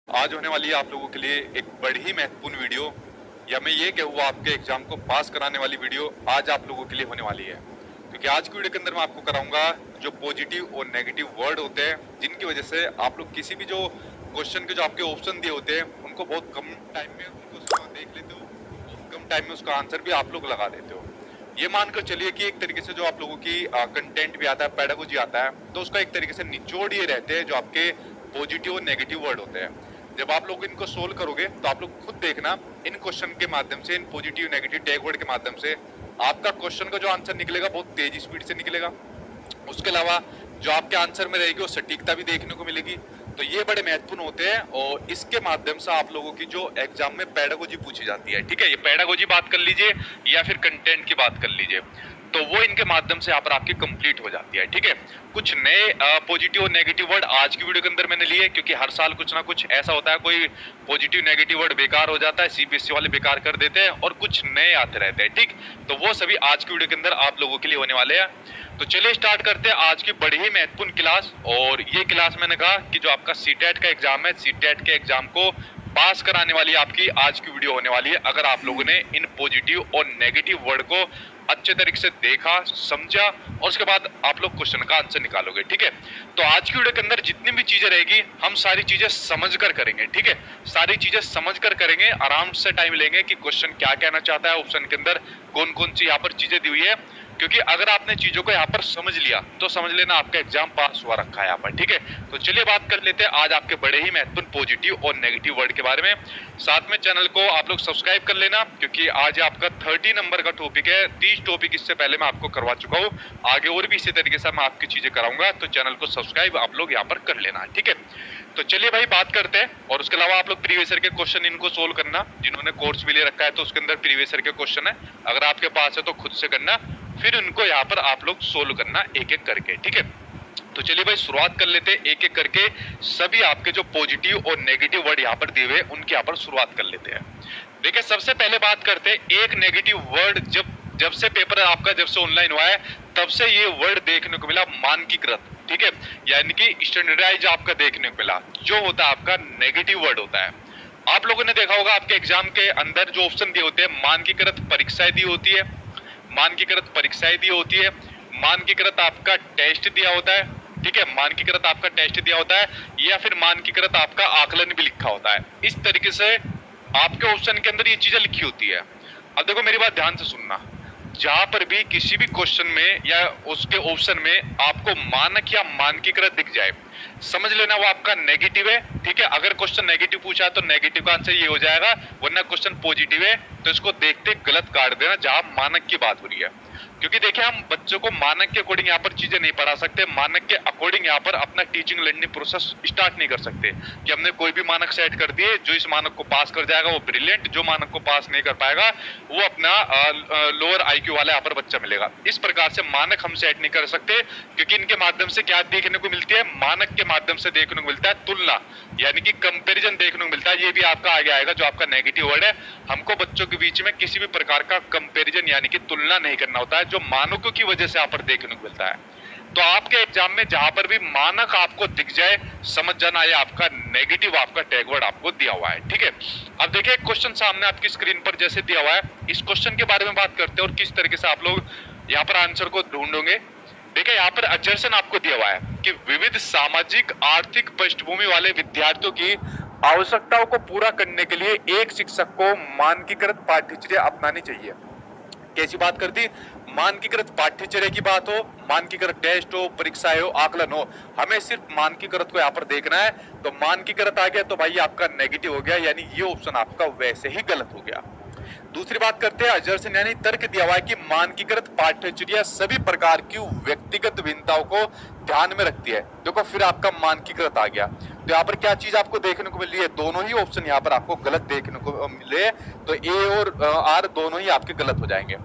आज होने वाली है आप लोगों के लिए एक बड़ी ही महत्वपूर्ण वीडियो, या मैं ये कहूँ आपके एग्जाम को पास कराने वाली वीडियो आज आप लोगों के लिए होने वाली है। क्योंकि आज की वीडियो के अंदर मैं आपको कराऊंगा जो पॉजिटिव और नेगेटिव वर्ड होते हैं, जिनकी वजह से आप लोग किसी भी जो क्वेश्चन के जो आपके ऑप्शन दिए होते हैं उनको बहुत कम टाइम में उनको देख लेते हो, बहुत कम टाइम में उसका आंसर भी आप लोग लगा देते हो। ये मानकर चलिए कि एक तरीके से जो आप लोगों की कंटेंट भी आता है, पेडागोजी आता है, तो उसका एक तरीके से निचोड़ ये रहते हैं जो आपके पॉजिटिव और नेगेटिव वर्ड होते हैं। जब आप लोग इनको सोल्व करोगे तो आप लोग खुद देखना, इन क्वेश्चन के माध्यम से, in positive negative tag word के माध्यम से आपका क्वेश्चन का जो आंसर निकलेगा बहुत तेज स्पीड से निकलेगा। उसके अलावा जो आपके आंसर में रहेगी वो सटीकता भी देखने को मिलेगी। तो ये बड़े महत्वपूर्ण होते हैं और इसके माध्यम से आप लोगों की जो एग्जाम में पेडागोजी पूछी जाती है, ठीक है, ये पेडागोजी बात कर लीजिए या फिर कंटेंट की बात कर लीजिए, तो वो इनके माध्यम से यहाँ पर आपकी कंप्लीट हो जाती है। ठीक है, कुछ नए पॉजिटिव और नेगेटिव वर्ड आज की वीडियो के अंदर मैंने लिए, क्योंकि हर साल कुछ ना कुछ ऐसा होता है, कोई पॉजिटिव नेगेटिव वर्ड बेकार हो जाता है, सीबीएसई वाले बेकार कर देते हैं और कुछ नए आते रहते हैं। ठीक, तो वो सभी आज की वीडियो के अंदर आप लोगों के लिए होने वाले हैं। तो चलिए स्टार्ट करते हैं आज की बड़ी ही महत्वपूर्ण क्लास। और ये क्लास मैंने कहा कि जो आपका सीटेट का एग्जाम है, सीटेट के एग्जाम को पास कराने वाली आपकी आज की वीडियो होने वाली है, अगर आप लोगों ने इन पॉजिटिव और नेगेटिव वर्ड को अच्छे तरीके से देखा, समझा और उसके बाद आप लोग क्वेश्चन का आंसर निकालोगे। ठीक है, तो आज की वीडियो के अंदर जितनी भी चीजें रहेगी हम सारी चीजें समझकर करेंगे। ठीक है, सारी चीजें समझकर करेंगे, आराम से टाइम लेंगे कि क्वेश्चन क्या कहना चाहता है, ऑप्शन के अंदर कौन कौन सी यहाँ पर चीजें दी हुई है। क्योंकि अगर आपने चीजों को यहाँ पर समझ लिया तो समझ लेना आपका एग्जाम पास हुआ रखा है यहाँ पर। ठीक है, तो चलिए बात कर लेते हैं आज आपके बड़े ही महत्वपूर्ण पॉजिटिव और नेगेटिव वर्ड के बारे में। साथ में चैनल को आप लोग सब्सक्राइब कर लेना, क्योंकि आज आपका 30 नंबर का टॉपिक है। 30 टॉपिक इससे पहले मैं आपको करवा चुका हूँ, आगे और भी इसी तरीके से मैं आपकी चीजें कराऊंगा, तो चैनल को सब्सक्राइब आप लोग यहाँ पर कर लेना। ठीक है, तो चलिए भाई बात करते हैं। और उसके अलावा आप लोग प्रीवियस ईयर के क्वेश्चन इनको सोल्व करना, जिन्होंने कोर्स भी ले रखा है तो उसके अंदर प्रीवियस ईयर के क्वेश्चन है, अगर आपके पास है तो खुद से करना, फिर उनको यहाँ पर आप लोग सोल्व करना एक एक करके। ठीक है, तो चलिए भाई शुरुआत कर लेते हैं एक एक करके। सभी आपके जो पॉजिटिव और नेगेटिव वर्ड यहाँ पर दिए हुए उनकी यहाँ पर शुरुआत कर लेते हैं। देखिए सबसे पहले बात करते हैं एक नेगेटिव वर्ड, जब से पेपर आपका जब से ऑनलाइन हुआ है तब से ये वर्ड देखने को मिला, मानकीकृत। ठीक है, यानी कि स्टैंडर्डाइज आपका देखने को मिला, जो होता है आपका नेगेटिव वर्ड होता है। आप लोगों ने देखा होगा आपके एग्जाम के अंदर जो ऑप्शन दिए होते हैं, मानकीकृत परीक्षाएं दी होती है, मानकीकृत परीक्षाएं दी होती है, मानकीकृत आपका टेस्ट दिया होता है। ठीक है, मानकीकृत आपका टेस्ट दिया होता है, या फिर मानकीकृत आपका आकलन भी लिखा होता है। इस तरीके से आपके ऑप्शन के अंदर ये चीजें लिखी होती है। अब देखो मेरी बात ध्यान से सुनना, जहां पर भी किसी भी क्वेश्चन में या उसके ऑप्शन में आपको मानक या मानकीकृत दिख जाए, समझ लेना वो आपका नेगेटिव है। ठीक है, अगर क्वेश्चन नेगेटिव पूछा है तो नेगेटिव का आंसर ये हो जाएगा, वरना क्वेश्चन पॉजिटिव है तो इसको देखते गलत काट देना जहां मानक की बात हो रही है। क्योंकि देखिए हम बच्चों को मानक के अकॉर्डिंग यहाँ पर चीजें नहीं पढ़ा सकते, मानक के अकॉर्डिंग यहाँ पर अपना टीचिंग लर्निंग प्रोसेस स्टार्ट नहीं कर सकते कि हमने कोई भी मानक सेट कर दिए, जो इस मानक को पास कर जाएगा वो ब्रिलियंट, जो मानक को पास नहीं कर पाएगा वो अपना लोअर आईक्यू वाला यहाँ पर बच्चा मिलेगा। इस प्रकार से मानक हम सेट नहीं कर सकते, क्योंकि इनके माध्यम से क्या देखने को मिलती है, मानक के माध्यम से देखने को मिलता है तुलना, यानी कि कंपैरिजन देखने को मिलता है। ये भी आपका आगे आएगा जो आपका नेगेटिव वर्ड है, हमको बच्चों के बीच में किसी भी प्रकार का कंपैरिजन यानी कि तुलना नहीं करना होता है, जो मानकों की वजह से यहाँ पर देखने को मिलता है। तो आपके एग्जाम में जहां पर भी मानक आपको दिख जाए, समझ जाना ये आपका नेगेटिव आपका टैग वर्ड आपको दिया हुआ है। ठीक है, अब देखिए क्वेश्चन सामने आपकी स्क्रीन पर जैसे दिया हुआ है, इस क्वेश्चन के बारे में बात करते हैं और किस तरीके से आप लोग यहाँ पर आंसर को ढूंढोगे। देखिए यहाँ पर अजर्सन आपको दिया हुआ है कि विविध सामाजिक आर्थिक पृष्ठभूमि वाले विद्यार्थियों की आवश्यकताओं को पूरा करने के लिए एक शिक्षक को मानकीकृत पाठ्यचर्या अपनानी चाहिए। कैसी बात कर दी, मानकीकृत पाठ्यचर्या की बात हो, मानकीकृत टेस्ट हो, परीक्षाएं हो, आकलन हो, हमें सिर्फ मानकीकृत को यहाँ पर देखना है। तो मानकीकृत आ गया तो भाई आपका नेगेटिव हो गया, यानी ये ऑप्शन आपका वैसे ही गलत हो गया। दूसरी बात करते हैं अजर्सन, यानी तर्क दिया हुआ है कि मानकीकृत पाठ्यचर्या सभी प्रकार की व्यक्तिगत भिन्नताओं को ध्यान में रखती है। देखो फिर आपका मानकीकृत आ गया, तो यहाँ पर क्या चीज आपको देखने को मिल रही है, दोनों ही ऑप्शन यहाँ पर आपको गलत देखने को मिले, तो ए और आर दोनों ही आपके गलत हो जाएंगे।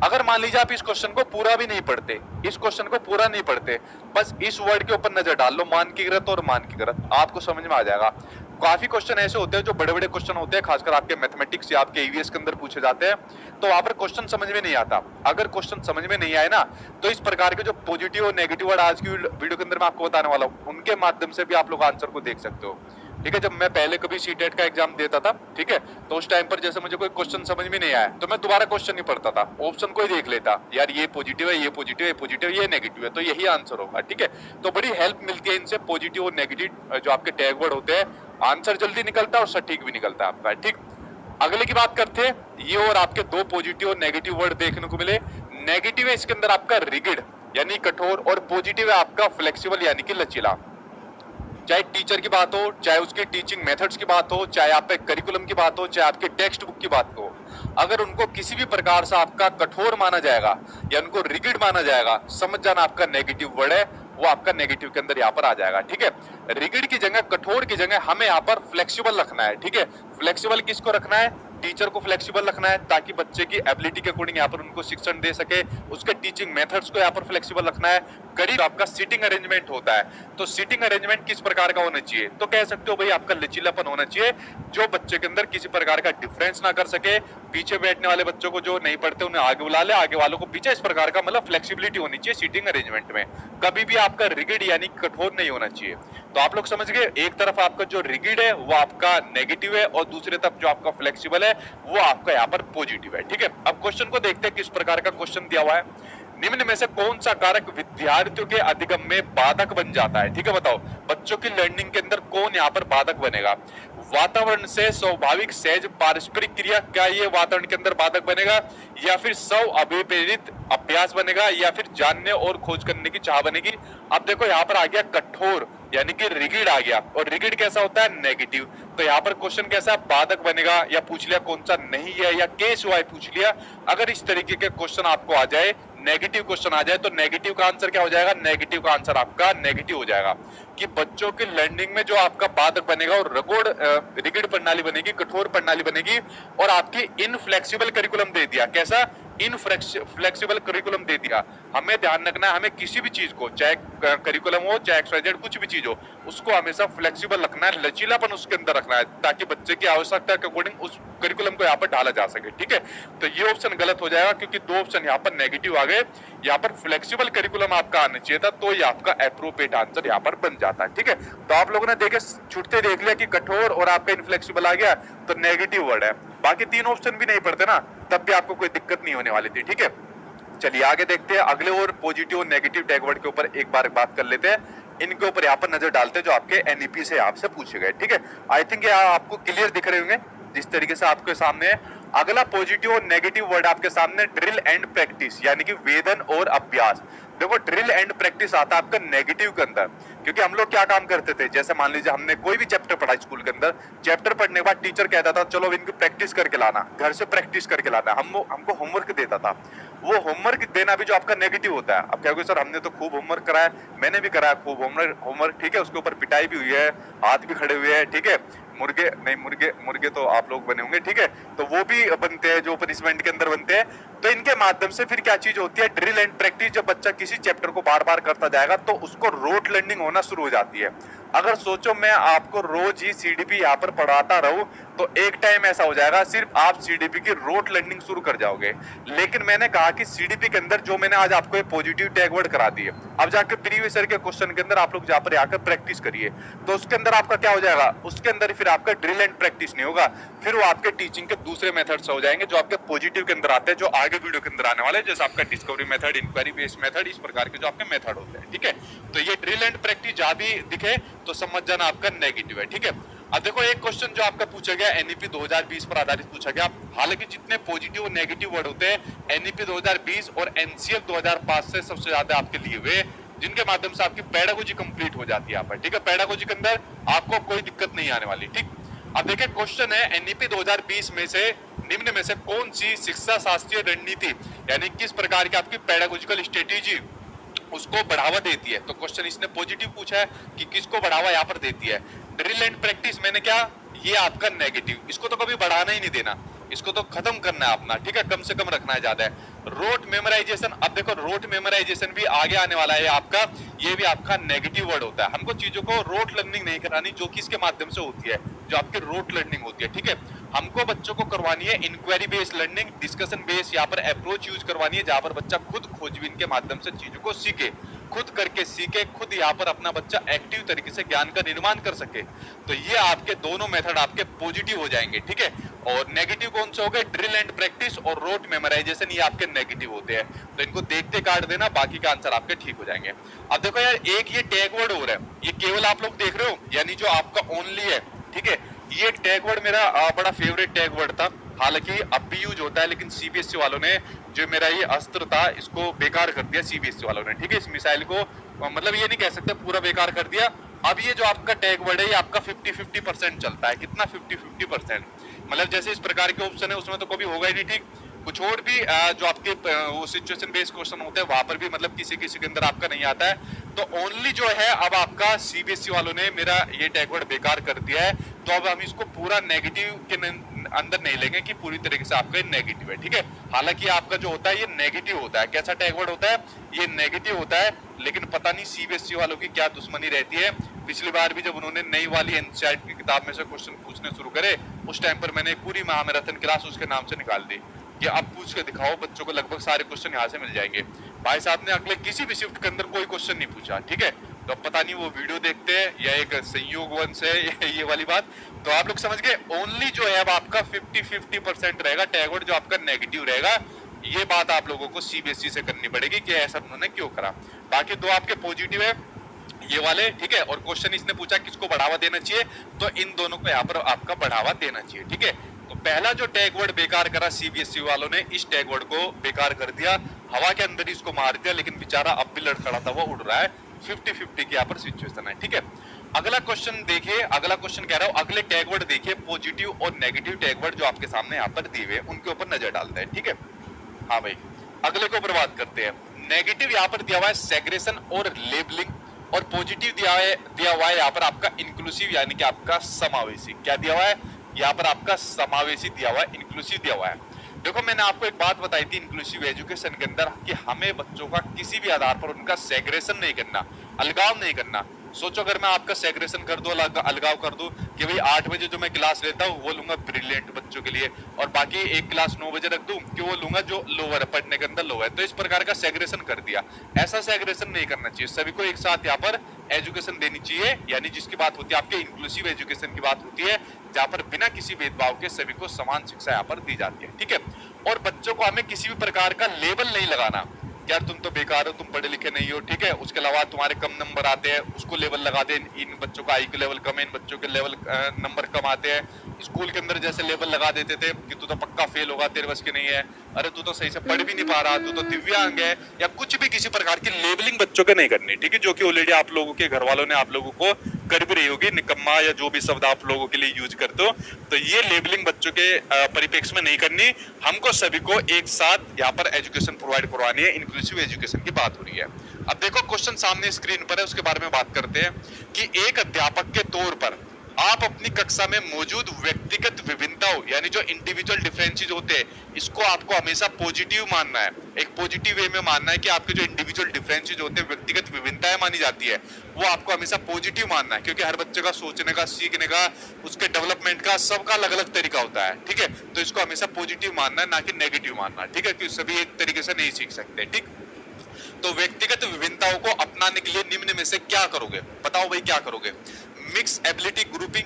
अगर मान लीजिए आप इस क्वेश्चन को पूरा भी नहीं पढ़ते, इस क्वेश्चन को पूरा नहीं पढ़ते, बस इस वर्ड के ऊपर नजर डाल लो, मानकीकृत और मानकीकृत, आपको समझ में आ जाएगा। काफी क्वेश्चन ऐसे होते हैं जो बड़े बड़े क्वेश्चन होते हैं, खासकर आपके मैथमेटिक्स या आपके ईवीएस के अंदर पूछे जाते हैं, तो वहां पर क्वेश्चन समझ में नहीं आता। अगर क्वेश्चन समझ में नहीं आए ना, तो इस प्रकार के जो पॉजिटिव और नेगेटिव वर्ड आज की वीडियो के अंदर मैं आपको बताने वाला हूँ, उनके माध्यम से भी आप लोग आंसर को देख सकते हो। ठीक है। जब मैं पहले कभी सीटेट का एग्जाम देता था, ठीक है, तो उस टाइम पर जैसे मुझे कोई क्वेश्चन समझ में नहीं आया तो मैं दोबारा क्वेश्चन नहीं पढ़ता था, ऑप्शन को ही देख लेता, यार ये पॉजिटिव है, ये पॉजिटिव है, ये पॉजिटिव है, ये नेगेटिव है, तो यही आंसर होगा। ठीक है, तो बड़ी हेल्प मिलती है इनसे, पॉजिटिव और नेगेटिव जो आपके टैग वर्ड होते हैं, आंसर जल्दी निकलता है और सटीक भी निकलता है आपका। ठीक, अगले की बात करते हैं। ये और आपके दो पॉजिटिव और नेगेटिव वर्ड देखने को मिले। नेगेटिव है इसके अंदर आपका रिगिड यानी कठोर, और पॉजिटिव है आपका फ्लेक्सिबल यानी कि लचीला। चाहे टीचर की बात हो, चाहे उसके टीचिंग मेथड्स की बात हो, चाहे आपके करिकुलम की बात हो, चाहे आपके टेक्स्ट बुक की बात हो, अगर उनको किसी भी प्रकार से आपका कठोर माना जाएगा या उनको रिगिड माना जाएगा, समझ जाना आपका नेगेटिव वर्ड है, वो आपका नेगेटिव के अंदर यहाँ पर आ जाएगा। ठीक है, रिगिड की जगह, कठोर की जगह हमें यहाँ पर फ्लेक्सिबल रखना है। ठीक है, फ्लेक्सिबल किसको रखना है? टीचर को फ्लेक्सिबल रखना है ताकि बच्चे की एबिलिटी के अकॉर्डिंग यहाँ पर उनको शिक्षण दे सके, उसके टीचिंग मेथड्स को यहाँ पर फ्लेक्सिबल रखना है। करीब आपका सीटिंग अरेंजमेंट होता है, तो सीटिंग अरेंजमेंट किस प्रकार का होना चाहिए? तो कह सकते हो भाई आपका लचीलापन होना चाहिए, जो बच्चे के अंदर किसी प्रकार का डिफरेंस ना कर सके, पीछे बैठने वाले बच्चों को जो नहीं पढ़ते उन्हें आगे बुला ले, आगे वालों को पीछे, इस प्रकार का मतलब फ्लेक्सिबिलिटी होनी चाहिए सीटिंग अरेंजमेंट में। कभी भी आपका रिगिड यानी कठोर नहीं होना चाहिए। तो आप लोग समझ गए, एक तरफ आपका जो रिगिड है वो आपका नेगेटिव है और दूसरी तरफ जो आपका फ्लेक्सिबल है वो आपका यहाँ पर पॉजिटिव है। ठीक है, अब क्वेश्चन को देखते हैं किस प्रकार का क्वेश्चन दिया हुआ है। निम्न में से कौन सा कारक विद्यार्थियों के अधिगम में बाधक बन जाता है? ठीक है, बताओ बच्चों की लर्निंग के अंदर कौन यहाँ पर बाधक बनेगा? वातावरण से स्वाभाविक सहज पारस्परिक क्रिया, क्या ये वातावरण के अंदर बाधक बनेगा, या फिर स्व अभिप्रेरित अभ्यास बनेगा, या फिर जानने और खोज करने की चाह बनेगी? अब देखो यहाँ पर आ गया कठोर यानी कि रिगिड आ गया, और रिगिड कैसा होता है? नेगेटिव। तो यहाँ पर क्वेश्चन कैसा? बाधक बनेगा, या पूछ लिया कौन सा नहीं है, या केस वाई पूछ लिया। अगर इस तरीके के क्वेश्चन आपको आ जाए, नेगेटिव क्वेश्चन आ जाए, तो नेगेटिव का आंसर क्या हो जाएगा? नेगेटिव का आंसर आपका नेगेटिव हो जाएगा, कि बच्चों की लर्निंग में जो आपका बाधक बनेगा और रिगिड प्रणाली बनेगी, कठोर प्रणाली बनेगी, और आपकी इनफ्लेक्सिबल करिकुलम दे दिया। कैसा? इनफ्लेक्सिबल करिकुलम दे दिया। हमें ध्यान रखना है, हमें किसी भी चीज को, चाहे करिकुलम हो चाहे XYZ कुछ भी चीज हो, उसको हमेशा फ्लेक्सिबल रखना है, लचीलापन उसके अंदर रखना है, ताकि बच्चे की आवश्यकता के अकॉर्डिंग उस करिकुलम को यहाँ पर डाला जा सके। ठीक है, तो ये ऑप्शन गलत हो जाएगा क्योंकि दो ऑप्शन यहाँ पर नेगेटिव आ गए। यहाँ पर फ्लेक्सिबल करिकुलम आपका आना चाहिए था, तो ये आपका एप्रोप्रिएट आंसर यहाँ पर बन जाता है। ठीक है, तो आप लोगों ने देखे छुटते देख लिया कि कठोर और आपका इनफ्लेक्सिबल आ गया, तो नेगेटिव वर्ड है। बाकी तीन ऑप्शन भी नहीं पढ़ते ना, तब भी आपको कोई दिक्कत नहीं होने वाली थी। ठीक है, चलिए आगे देखते हैं। अगले और पॉजिटिव और नेगेटिव टैग वर्ड के ऊपर एक बार बात कर लेते हैं, इनके ऊपर यहाँ पर नजर डालते हैं जो आपके NEP से आपसे पूछे गए। ठीक है, आई थिंक यहाँ आपको क्लियर दिख रहे होंगे जिस तरीके से आपके सामने है। अगला पॉजिटिव और नेगेटिव वर्ड आपके सामने ड्रिल एंड प्रैक्टिस यानी कि वेदन और अभ्यास। देखो ड्रिल एंड प्रैक्टिस आता है आपका नेगेटिव के अंदर, क्योंकि हम लोग क्या काम करते थे, जैसे मान लीजिए हमने कोई भी चैप्टर पढ़ा स्कूल के अंदर, चैप्टर पढ़ने के बाद टीचर कहता था चलो इनकी प्रैक्टिस करके लाना, घर से प्रैक्टिस करके लाना, हमको होमवर्क देता था। वो होमवर्क देना भी जो आपका नेगेटिव होता है। अब क्या होगा सर, हमने तो खूब होमवर्क कराया, मैंने भी कराया खूब होमवर्क, ठीक है, उसके ऊपर पिटाई भी हुई है, हाथ भी खड़े हुए हैं, ठीक है, मुर्गे तो आप लोग बने होंगे, ठीक है, तो वो भी बनते हैं जो पनिशमेंट के अंदर बनते हैं। तो इनके माध्यम से फिर क्या चीज होती है, ड्रिल एंड प्रैक्टिस। जब बच्चा किसी चैप्टर को बार बार करता जाएगा तो उसको रोट लर्निंग होना शुरू हो जाती है। अगर सोचो मैं आपको रोज ही CDP यहाँ पर पढ़ाता रहूं तो एक टाइम ऐसा हो जाएगा सिर्फ आप CDP की रोट लर्निंग शुरू कर जाओगे। लेकिन मैंने कहा कि CDP के अंदर जो मैंने आज आपको पॉजिटिव टैग वर्ड करा दिए, अब जाके प्रीवियस ईयर के क्वेश्चन के अंदर आप लोग जहाँ पर आकर प्रैक्टिस करिए, तो उसके अंदर आपका क्या हो जाएगा, उसके अंदर फिर आपका ड्रिल एंड प्रैक्टिस नहीं होगा, फिर वो आपके टीचिंग के दूसरे मेथड्स हो जाएंगे जो आपके पॉजिटिव के अंदर आते हैं, जो आगे वीडियो के अंदर आने वाले हैं, जैसे आपका discovery method, inquiry based method, इस प्रकार के जो आपके मेथड होते हैं। ठीक है, तो ये ड्रिल एंड प्रैक्टिस जहां भी दिखे तो समझ जाना आपका नेगेटिव है। ठीक है, अब देखो एक क्वेश्चन जो आपका पूछा गया NEP 2020 पर आधारित पूछा गया। हालांकि जितने पॉजिटिव और नेगेटिव वर्ड होते हैं NEP 2020 और NCL 2005 से सबसे ज्यादा आपके लिए हुए, जिनके माध्यम से आपकी पेडागोजी कंप्लीट हो जाती है यहाँ पर। ठीक है, पेडागोजी के अंदर आपको कोई दिक्कत नहीं आने वाली। ठीक, अब देखिए क्वेश्चन है NEP 2020 में से निम्न में से कौन सी शिक्षा शास्त्रीय रणनीति यानी किस प्रकार की आपकी पेडागोजिकल स्ट्रेटेजी उसको बढ़ावा देती है। तो क्वेश्चन इसने पॉजिटिव पूछा है कि किसको बढ़ावा यहाँ पर देती है। ड्रिल एंड प्रैक्टिस मैंने क्या, ये आपका नेगेटिव, इसको तो कभी बढ़ाना ही नहीं देना, इसको तो खत्म करना है अपना। ठीक है, कम से कम रखना है ज्यादा है। रोट मेमोराइजेशन, अब देखो रोट मेमोराइजेशन भी आगे आने वाला है आपका, ये भी आपका नेगेटिव वर्ड होता है। हमको चीजों को रोट लर्निंग नहीं करानी जो कि इसके माध्यम से होती है, जो आपकी रोट लर्निंग होती है। ठीक है, हमको बच्चों को करवानी है inquiry based learning, discussion based यहाँ पर अप्रोच यूज करवानी है, जहां पर बच्चा खुद खोजबीन के माध्यम से चीजों को सीखे। खुद करके सीखे, खुद यहाँ पर अपना बच्चा एक्टिव तरीके से ज्ञान का निर्माण कर सके। तो ये आपके दोनों मेथड आपके पॉजिटिव हो जाएंगे, ठीक है। और नेगेटिव कौन से हो गए? ड्रिल एंड प्रैक्टिस और रोट मेमोराइजेशन, ये आपके नेगेटिव होते हैं। तो इनको देखते काट देना, बाकी का आंसर आपके ठीक हो जाएंगे। अब देखो यार, एक ये टैग वर्ड हो रहा है, ये केवल आप लोग देख रहे हो, यानी जो आपका ओनली है, ठीक है। ये टैग वर्ड मेरा बड़ा फेवरेट टैग वर्ड था, हालांकि अब भी यूज होता है, लेकिन सीबीएसई वालों ने जो मेरा ये अस्त्र था इसको बेकार कर दिया, सीबीएसई वालों ने, ठीक है। इस मिसाइल को मतलब ये नहीं कह सकते पूरा बेकार कर दिया। अब ये जो आपका टैग वर्ड है ये आपका 50-50% चलता है। कितना? 50-50%। मतलब जैसे इस प्रकार के ऑप्शन है उसमें तो कभी होगा ही नहीं, ठीक। कुछ और भी जो आपके वो सिचुएशन बेस्ड क्वेश्चन होते हैं वहां पर भी मतलब किसी किसी के अंदर आपका नहीं आता है। तो ओनली जो है अब आपका सीबीएसई वालों ने मेरा ये टैग वर्ड बेकार कर दिया है। तो अब हम इसको पूरा नेगेटिव के अंदर नहीं लेंगे कि पूरी तरीके से आपका नेगेटिव है, ठीक है। हालांकि आपका जो होता है ये नेगेटिव होता है। कैसा टैग वर्ड होता है? ये नेगेटिव होता है। लेकिन पता नहीं सीबीएसई वालों की क्या दुश्मनी रहती है। पिछली बार भी जब उन्होंने नई वाली एनसीईआरटी की किताब में से क्वेश्चन पूछने शुरू करे, उस टाइम पर मैंने पूरी महामैराथन क्लास उसके नाम से निकाल दी कि अब पूछ के दिखाओ बच्चों को, लगभग सारे क्वेश्चन यहाँ से मिल जाएंगे। भाई साहब ने अगले किसी भी शिफ्ट के अंदर कोई क्वेश्चन नहीं पूछा, ठीक है। तो पता नहीं वो वीडियो देखते हैं या एक संयोग वंश है ये वाली बात। तो आप लोग समझ गए, ओनली जो है अब आपका 50-50% रहेगा टैग वर्ड, जो आपका नेगेटिव रहेगा। ये बात आप लोगों को सीबीएसई से करनी पड़ेगी कि ऐसा उन्होंने क्यों करा। बाकी दो आपके पॉजिटिव है ये वाले, ठीक है। और क्वेश्चन इसने पूछा किसको बढ़ावा देना चाहिए, तो इन दोनों को यहाँ पर आपका बढ़ावा देना चाहिए, ठीक है। तो पहला जो टैग वर्ड बेकार करा सीबीएसई वालों ने, इस टैग वर्ड को बेकार कर दिया, हवा के अंदर इसको मार दिया, लेकिन बेचारा अब भी लड़खड़ा था वो उड़ रहा है। 50-50 की यहाँ पर सिचुएशन है, ठीक है। अगला क्वेश्चन देखिए, अगला क्वेश्चन कह रहा हूं, अगले टैग वर्ड देखिए, पॉजिटिव और नेगेटिव टैग वर्ड जो आपके सामने यहाँ पर दिए हुए उनके ऊपर नजर डालते हैं, ठीक है। हाँ भाई, अगले को बर्बाद करते हैं। नेगेटिव यहाँ पर दिया हुआ है सेग्रेशन और लेबलिंग, और पॉजिटिव दिया हुआ है यहाँ पर आपका इंक्लूसिव, यानी कि आपका समावेशी। क्या दिया हुआ है यहाँ पर? आपका समावेशी दिया हुआ है, इंक्लूसिव दिया हुआ है। देखो मैंने आपको एक बात बताई थी इंक्लूसिव एजुकेशन के अंदर कि हमें बच्चों का किसी भी आधार पर उनका सेग्रेशन नहीं करना, अलगाव नहीं करना। सोचो अगर मैं आपका सेग्रेशन कर दूं, अलगाव कर दूं कि भाई 8 बजे जो मैं क्लास लेता हूं वो लूंगा ब्रिलियंट बच्चों के लिए, और बाकी एक क्लास 9 बजे रख दूं कि वो लूंगा जो लोअर है, पढ़ने के अंदर लो है। तो इस प्रकार का सेग्रेशन कर दिया। ऐसा सेग्रेशन नहीं करना चाहिए, सभी को एक साथ यहाँ पर एजुकेशन देनी चाहिए। यानी जिसकी बात होती है आपके इंक्लूसिव एजुकेशन की बात होती है, जहाँ पर बिना किसी भेदभाव के सभी को समान शिक्षा यहाँ पर दी जाती है, ठीक है। और बच्चों को हमें किसी भी प्रकार का लेबल नहीं लगाना, यार तुम तो बेकार हो, तुम पढ़े लिखे नहीं हो, ठीक है। उसके अलावा तुम्हारे कम नंबर आते हैं, उसको लेवल लगा दे, इन बच्चों का IQ लेवल कम है, इन बच्चों के लेवल नंबर कम आते हैं। स्कूल के अंदर जैसे लेवल लगा देते थे कि तू तो पक्का फेल होगा, तेरे बस की नहीं है, अरे तू तो सही से पढ़ भी नहीं पा रहा, तू तो दिव्यांग है, या कुछ भी किसी प्रकार की लेबलिंग बच्चों के नहीं करनी, ठीक है। जो कि ऑलरेडी आप लोगों के घर वालों ने आप लोगों को कर भी रही होगी, निकम्मा या जो भी शब्द आप लोगों के लिए यूज करते हो। तो ये लेबलिंग बच्चों के परिप्रेक्ष्य में नहीं करनी। हमको सभी को एक साथ यहाँ पर एजुकेशन प्रोवाइड करवानी है, इंक्लूसिव एजुकेशन की बात हो रही है। अब देखो क्वेश्चन सामने स्क्रीन पर है, उसके बारे में बात करते हैं कि एक अध्यापक के तौर पर आप अपनी कक्षा में मौजूद व्यक्तिगत विभिन्नताओं, यानी जो इंडिविजुअल डिफरेंसेस होते हैं, इसको आपको हमेशा पॉजिटिव मानना है। एक पॉजिटिव वे में मानना है कि आपके जो इंडिविजुअल डिफरेंसेस होते हैं, व्यक्तिगत विभिन्नताएं मानी जाती है, वो आपको हमेशा पॉजिटिव मानना है। क्योंकि हर बच्चे का सोचने का, सीखने का, उसके डेवलपमेंट का सबका अलग अलग तरीका होता है, ठीक है। तो इसको हमेशा पॉजिटिव मानना है, ना कि नेगेटिव मानना, ठीक है। क्योंकि सभी एक तरीके से नहीं सीख सकते, ठीक। तो व्यक्तिगत विभिन्नताओं को अपनाने के लिए निम्न में से क्या करोगे? बताओ भाई क्या करोगे? मिक्स एबिलिटी ग्रुपिंग,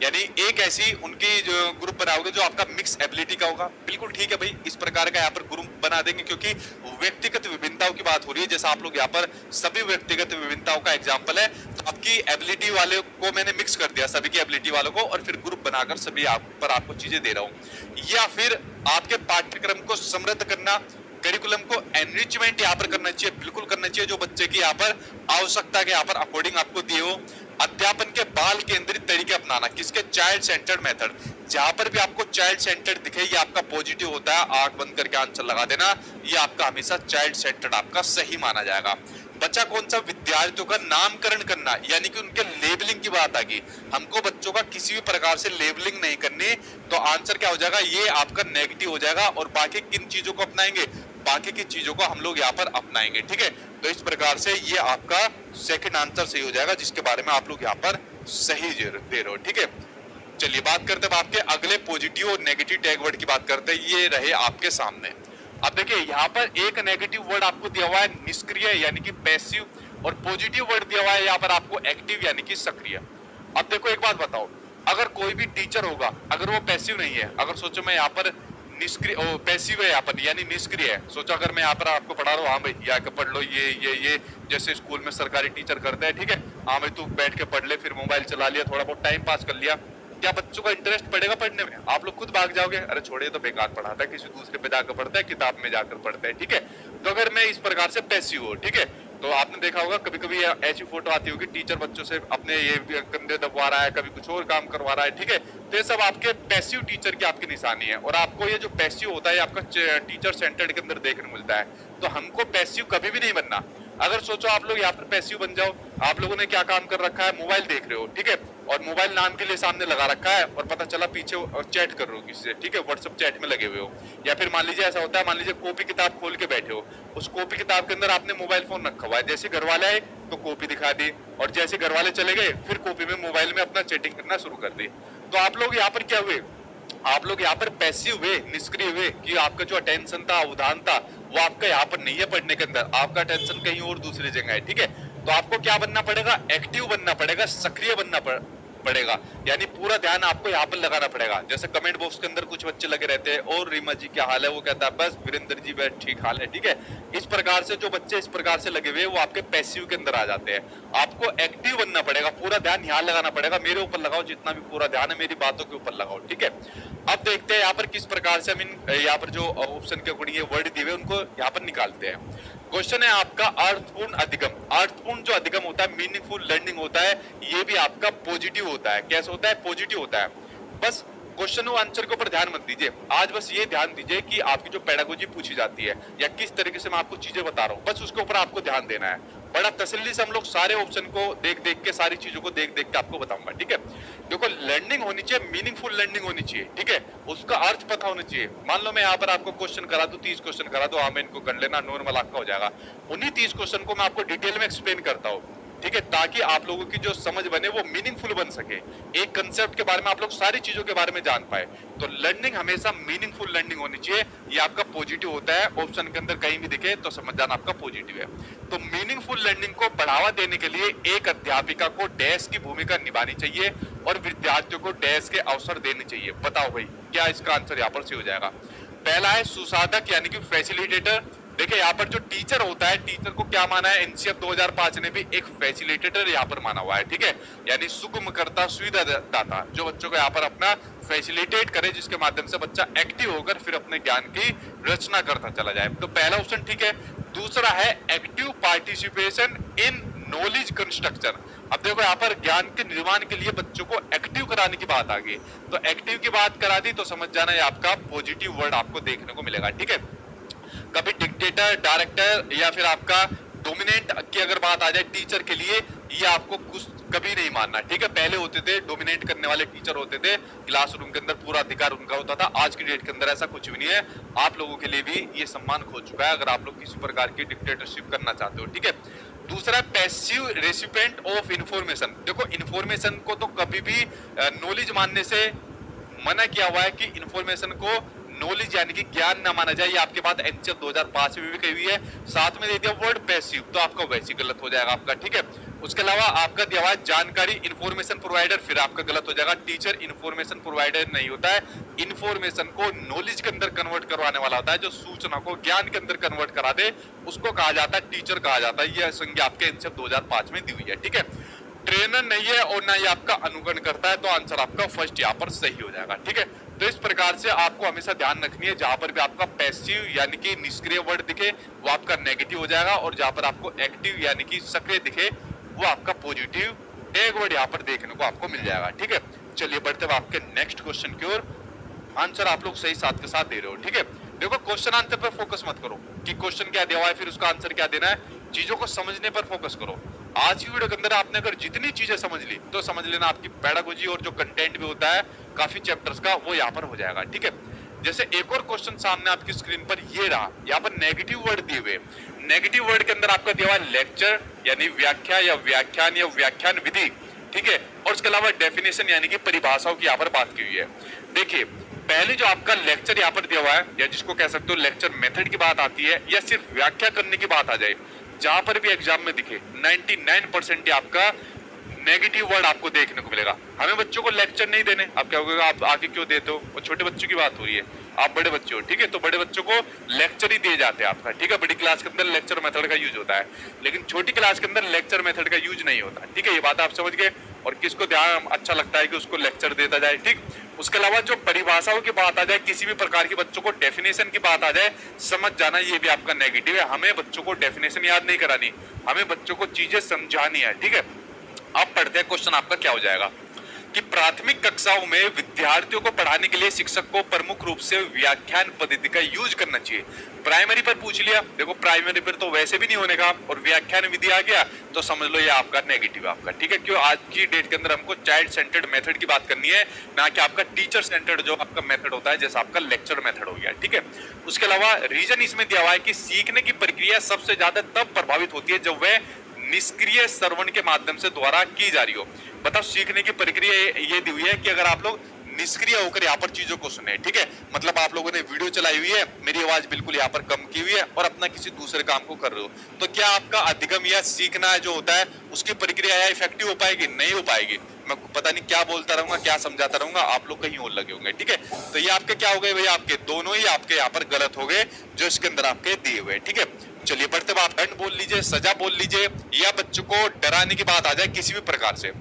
यानी एक ऐसी उनकी जो ग्रुप बनाओगे जो आपका मिक्स एबिलिटी का होगा। बिल्कुल ठीक है भाई, इस प्रकार का यहाँ पर ग्रुप बना देंगे, क्योंकि व्यक्तिगत विभिन्नताओं की बात हो रही है। जैसा आप लोग यहाँ पर सभी व्यक्तिगत विभिन्नताओं का एग्जाम्पल है, तो आपकी एबिलिटी वाले को मैंने मिक्स कर दिया, सभी की एबिलिटी वालों को, और फिर ग्रुप बनाकर सभी आपको चीजें दे रहा हूँ। या फिर आपके पाठ्यक्रम को समृद्ध करना, करिकुलम को एनरिचमेंट यहाँ पर करना चाहिए, बिल्कुल करना चाहिए, जो बच्चे की यहाँ पर आवश्यकता के यहाँ पर अकॉर्डिंग आपको दिए हो। अध्यापन के बाल केंद्रित तरीके अपनाना, किसके? Child centred method. जहां पर भी आपको चाइल्ड सेंटर्ड दिखे, ये आपका पॉजिटिव होता है, आंख बंद करके आंसर लगा देना, ये आपका हमेशा चाइल्ड सेंटर्ड आपका सही माना जाएगा। बच्चा कौन सा? विद्यार्थियों का नामकरण करना, यानी कि उनके लेबलिंग की बात आ गई। हमको बच्चों का किसी भी प्रकार से लेबलिंग नहीं करनी, तो आंसर क्या हो जाएगा? ये आपका नेगेटिव हो जाएगा। और बाकी किन चीजों को अपनाएंगे? बाकी की चीजों को हम लोग यहाँ पर अपनाएंगे, ठीक है। तो इस प्रकार से ये आपका सेकंड आंसर सही हो जाएगा, जिसके बारे में आप लोग यहाँ पर सही दे रहे हो, ठीक है। चलिए बात करते हैं आपके अगले पॉजिटिव और नेगेटिव टैग वर्ड की बात करते हैं। ये रहे आपके सामने। अब देखिए यहाँ पर एक नेगेटिव वर्ड आपको दिया हुआ है निष्क्रिय यानी कि पैसिव, और पॉजिटिव वर्ड दिया हुआ है यहाँ पर आपको एक्टिव यानी कि सक्रिय। अब देखो एक बात बताओ, अगर कोई भी टीचर होगा अगर वो पैसिव नहीं है, अगर सोचो मैं यहाँ पर निष्क्रिय पैसिव है यहाँ पर यानी निष्क्रिय है, सोचो अगर मैं यहाँ पर आपको पढ़ा रहा हूँ, हाँ भाई यहाँ के पढ़ लो ये जैसे स्कूल में सरकारी टीचर करते हैं, ठीक है, हाँ भाई तू बैठ के पढ़ ले, फिर मोबाइल चला लिया, थोड़ा बहुत टाइम पास कर लिया, क्या बच्चों का इंटरेस्ट पड़ेगा पढ़ने में? आप लोग खुद भाग जाओगे, अरे छोड़िए तो बेकार पढ़ाता है, किसी दूसरे पे जाकर पढ़ता है, किताब में जाकर पढ़ता है, ठीक है। तो अगर मैं इस प्रकार से पैसिव हूँ, ठीक है, तो आपने देखा होगा कभी कभी ऐसी फोटो आती होगी टीचर बच्चों से अपने ये कंधे दबवा रहा है, कभी कुछ और काम करवा रहा है, ठीक है, तो ये सब आपके पैसिव टीचर की आपकी निशानी है। और आपको ये जो पैसिव होता है आपका टीचर सेंटर्ड के अंदर देखने मिलता है। तो हमको पैसिव कभी भी नहीं बनना। अगर सोचो आप लोग यहाँ पर पैसिव बन जाओ, आप लोगों ने क्या काम कर रखा है, मोबाइल देख रहे हो, ठीक है, और मोबाइल नाम के लिए सामने लगा रखा है और पता चला पीछे चैट कर रहे हो किसी से, ठीक है, व्हाट्सएप चैट में लगे हुए हो, या फिर मान लीजिए ऐसा होता है, मान लीजिए कॉपी किताब खोल के बैठे हो, उस कॉपी किताब के अंदर आपने मोबाइल फोन रखा हुआ है, जैसे घर वाले आए तो कॉपी दिखा दी, और जैसे घर वाले चले गए फिर कॉपी में मोबाइल में अपना चैटिंग करना शुरू कर दी। तो आप लोग यहाँ पर क्या हुए, आप लोग यहाँ पर पैसिव हुए, निष्क्रिय हुए, कि आपका जो अटेंशन था, अवधान था, वो आपका यहाँ पर नहीं है पढ़ने के अंदर, आपका अटेंशन कहीं और दूसरी जगह है, ठीक है। तो आपको क्या बनना पड़ेगा, एक्टिव बनना पड़ेगा, सक्रिय बनना पड़ेगा, यानी पूरा ध्यान आपको यहाँ पर लगाना पड़ेगा। जैसे कमेंट बॉक्स के अंदर कुछ बच्चे लगे रहते हैं, और रीमा जी क्या हाल है, वो कहता है बस वीरेंद्र जी बस ठीक हाल है, ठीक है। इस प्रकार से जो बच्चे इस प्रकार से लगे हुए वो आपके पैसिव के अंदर आ जाते हैं। आपको एक्टिव बनना पड़ेगा, पूरा ध्यान यहाँ लगाना पड़ेगा, मेरे ऊपर लगाओ, जितना भी पूरा ध्यान है मेरी बातों के ऊपर लगाओ, ठीक है। अब देखते हैं यहाँ पर किस प्रकार से हम यहाँ पर जो ऑप्शन के अकॉर्डिंग वर्ड दिए हुए उनको यहाँ पर निकालते हैं। क्वेश्चन है आपका अर्थपूर्ण अधिगम। अर्थपूर्ण जो अधिगम होता है, मीनिंगफुल लर्निंग होता है, ये भी आपका पॉजिटिव होता है। कैसे होता है, पॉजिटिव होता है। बस क्वेश्चन और आंसर के ऊपर ध्यान मत दीजिए, आज बस ये ध्यान दीजिए कि आपकी जो पेडागोजी पूछी जाती है या किस तरीके से मैं आपको चीजें बता रहा हूँ, बस उसके ऊपर आपको ध्यान देना है। बड़ा तसल्ली से हम लोग सारे ऑप्शन को देख देख के, सारी चीजों को देख देख के आपको बताऊंगा, ठीक है। देखो लर्निंग होनी चाहिए, मीनिंगफुल लर्निंग होनी चाहिए, ठीक है, उसका अर्थ पता होना चाहिए। मान लो मैं यहाँ पर आपको क्वेश्चन करा दूं, 30 क्वेश्चन करा दो, हाँ मैं इनको कर लेना, नॉर्मल आपका हो जाएगा। उन्हीं 30 क्वेश्चन को मैं आपको डिटेल में एक्सप्लेन करता हूँ, ठीक है, ताकि आप लोगों की जो समझ बने वो मीनिंगफुल बन सके। एक कंसेप्ट के बारे में आप लोग सारी चीजों के बारे में जान पाए। तो लर्निंग हमेशा मीनिंगफुल लर्निंग होनी चाहिए, ये आपका पॉजिटिव होता है। ऑप्शन के अंदर कहीं भी दिखे तो समझ जाना आपका पॉजिटिव है। तो मीनिंगफुल लर्निंग को बढ़ावा देने के लिए एक अध्यापिका को डैश की भूमिका निभानी चाहिए और विद्यार्थियों को डैश के अवसर देने चाहिए। बताओ भाई क्या इसका आंसर यहाँ पर से हो जाएगा। पहला है सुसाधक यानी कि फैसिलिटेटर। देखिए यहाँ पर जो टीचर होता है, टीचर को क्या माना है, एनसीएफ 2005 ने भी एक फैसिलिटेटर यहाँ पर माना हुआ है, ठीक है, यानी सुगमकर्ता, सुविधादाता, जो बच्चों को यहाँ पर अपना फैसिलिटेट करे, जिसके माध्यम से बच्चा एक्टिव होकर फिर अपने ज्ञान की रचना करता चला जाए। तो पहला ऑप्शन ठीक है। दूसरा है active participation in knowledge construction. अब देखो यहाँ पर ज्ञान के निर्माण के लिए बच्चों को एक्टिव कराने की बात आ गई, तो एक्टिव की बात करा दी तो समझ जाना ये आपका पॉजिटिव वर्ड आपको देखने को मिलेगा, ठीक है। कभी डिक्टेटर, डायरेक्टर या फिर आपका डोमिनेंट की अगर बात आ जाए टीचर के लिए, ये आपको कुछ कभी नहीं मानना, ठीक है। पहले होते थे डोमिनेट करने वाले टीचर होते थे, क्लासरूम के अंदर पूरा अधिकार उनका होता था। आज की डेट के अंदर ऐसा कुछ भी नहीं है। आप लोगों के लिए भी ये सम्मान खो चुका है अगर आप लोग किसी प्रकार की डिक्टेटरशिप करना चाहते हो, ठीक है। दूसरा पैसिव रेसिपिएंट ऑफ इंफॉर्मेशन। देखो इंफॉर्मेशन को तो कभी भी नॉलेज मानने से मना किया हुआ है कि इंफॉर्मेशन को नॉलेज यानी कि ज्ञान ना माना जाए। ये आपके बात एनसीएफ 2005 में भी कही हुई है। साथ में दे दिया वर्ड पैसिव, तो आपका वैसे गलत हो जाएगा आपका, ठीक है। उसके अलावा आपका दिया हुआ जानकारी, इंफॉर्मेशन प्रोवाइडर, फिर आपका गलत हो जाएगा। टीचर इंफॉर्मेशन प्रोवाइडर नहीं होता है, इंफॉर्मेशन को नॉलेज के अंदर कन्वर्ट करवाने वाला होता है। जो सूचना को ज्ञान के अंदर कन्वर्ट करा दे उसको कहा जाता है टीचर कहा जाता है। यह संज्ञा आपके एनसीएफ 2005 में दी हुई है, ठीक है। ट्रेनर नहीं है और ना ही आपका अनुकरण करता है, तो आंसर आपका फर्स्ट यहाँ पर सही हो जाएगा, ठीक है। तो इस प्रकार से आपको हमेशा ध्यान रखनी है, जहां पर भी आपका पैसिव यानी कि निष्क्रिय वर्ड दिखे वो आपका नेगेटिव हो जाएगा, और जहां पर आपको एक्टिव यानी कि सक्रिय दिखे वो आपका पॉजिटिव एक वर्ड यहाँ पर देखने को आपको मिल जाएगा, ठीक है। चलिए बढ़ते हुए आपके नेक्स्ट क्वेश्चन की ओर। आंसर आप लोग सही साथ के साथ दे रहे हो, ठीक है। देखो क्वेश्चन आंसर पर फोकस मत करो कि क्वेश्चन क्या दिया हुआ है फिर उसका आंसर क्या देना है, चीजों को समझने पर फोकस करो। आज की वीडियो के अंदर आपने अगर जितनी चीजें समझ ली तो समझ लेना आपकी पेडागोजी और जो कंटेंट भी होता है काफी चैप्टर्स का वो यहाँ पर हो जाएगा, ठीक है। जैसे एक और क्वेश्चन सामने आपकी स्क्रीन पर ये रहा, यहाँ पर नेगेटिव वर्ड दिए हुए। नेगेटिव वर्ड के अंदर आपका दिया हुआ लेक्चर यानी व्याख्या या व्याख्यान या व्याख्यान विधि, ठीक है। और उसके अलावा डेफिनेशन यानी कि परिभाषाओं की यहाँ पर बात की हुई है। देखिए पहले जो आपका लेक्चर यहाँ पर दिया हुआ है, या जिसको कह सकते हो लेक्चर मेथड की बात आती है, या सिर्फ व्याख्या करने की बात आ जाए, जहां पर भी एग्जाम में दिखे 99% आपका नेगेटिव वर्ड आपको देखने को मिलेगा। हमें बच्चों को लेक्चर नहीं देने, आप क्या होगा, आप आगे क्यों देते हो? और छोटे बच्चों की बात हो रही है, आप बड़े बच्चे हो, ठीक है, तो बड़े बच्चों को लेक्चर ही दिए जाते हैं आपका, ठीक है। बड़ी क्लास के अंदर लेक्चर मेथड का यूज होता है, लेकिन छोटी क्लास के अंदर लेक्चर मेथड का यूज नहीं होता, ठीक है। ये बात आप समझ गए। और किसको ध्यान अच्छा लगता है कि उसको लेक्चर देता जाए, ठीक। उसके अलावा जो परिभाषाओं की बात आ जाए, किसी भी प्रकार की बच्चों को डेफिनेशन की बात आ जाए, समझ जाना ये भी आपका नेगेटिव है। हमें बच्चों को डेफिनेशन याद नहीं करानी, हमें बच्चों को चीजें समझानी है, ठीक है। अब पढ़ते हैं क्वेश्चन आपका क्या हो जाएगा कि प्राथमिक कक्षाओं में विद्यार्थियों को पढ़ाने के लिए शिक्षक को प्रमुख रूप से व्याख्यान पद्धति का यूज करना चाहिए। प्राइमरी पर पूछ लिया, देखो प्राइमरी पर तो वैसे भी नहीं होने का, और व्याख्यान विधि आ गया तो समझ लो ये आपका नेगेटिव आपका, ठीक है। क्यों? आज की डेट के अंदर हमको चाइल्ड सेंटर्ड मेथड की बात करनी है, ना कि आपका टीचर सेंटर्ड जो आपका मेथड होता है, जैसा आपका लेक्चर मेथड हो गया, ठीक है। उसके अलावा रीजन इसमें दिया हुआ है कि सीखने की प्रक्रिया सबसे ज्यादा तब प्रभावित होती है जब वह निष्क्रिय श्रवण के माध्यम से द्वारा की जा रही हो। बताओ, सीखने की प्रक्रिया ये दी हुई है कि अगर आप लोग निष्क्रिय होकर यहाँ पर चीजों को सुने, ठीक है, मतलब आप लोगों ने वीडियो चलाई हुई है, मेरी आवाज बिल्कुल यहाँ पर कम की हुई है और अपना किसी दूसरे काम को कर रहे हो, तो क्या आपका अधिगम या सीखना जो होता है उसकी प्रक्रिया इफेक्टिव हो पाएगी? नहीं हो पाएगी। मैं पता नहीं क्या बोलता रहूंगा, क्या समझाता रहूंगा, आप लोग कहीं और लगे होंगे, ठीक है। तो ये आपके क्या हो गए भाई, आपके दोनों ही आपके यहाँ पर गलत हो गए जो इसके अंदर आपके दिए हुए, ठीक है। चलिए बढ़ते हुए, आप दंड बोल लीजिए, सजा बोल लीजिए, या बच्चों को डराने की बात आ जाए किसी भी प्रकार से।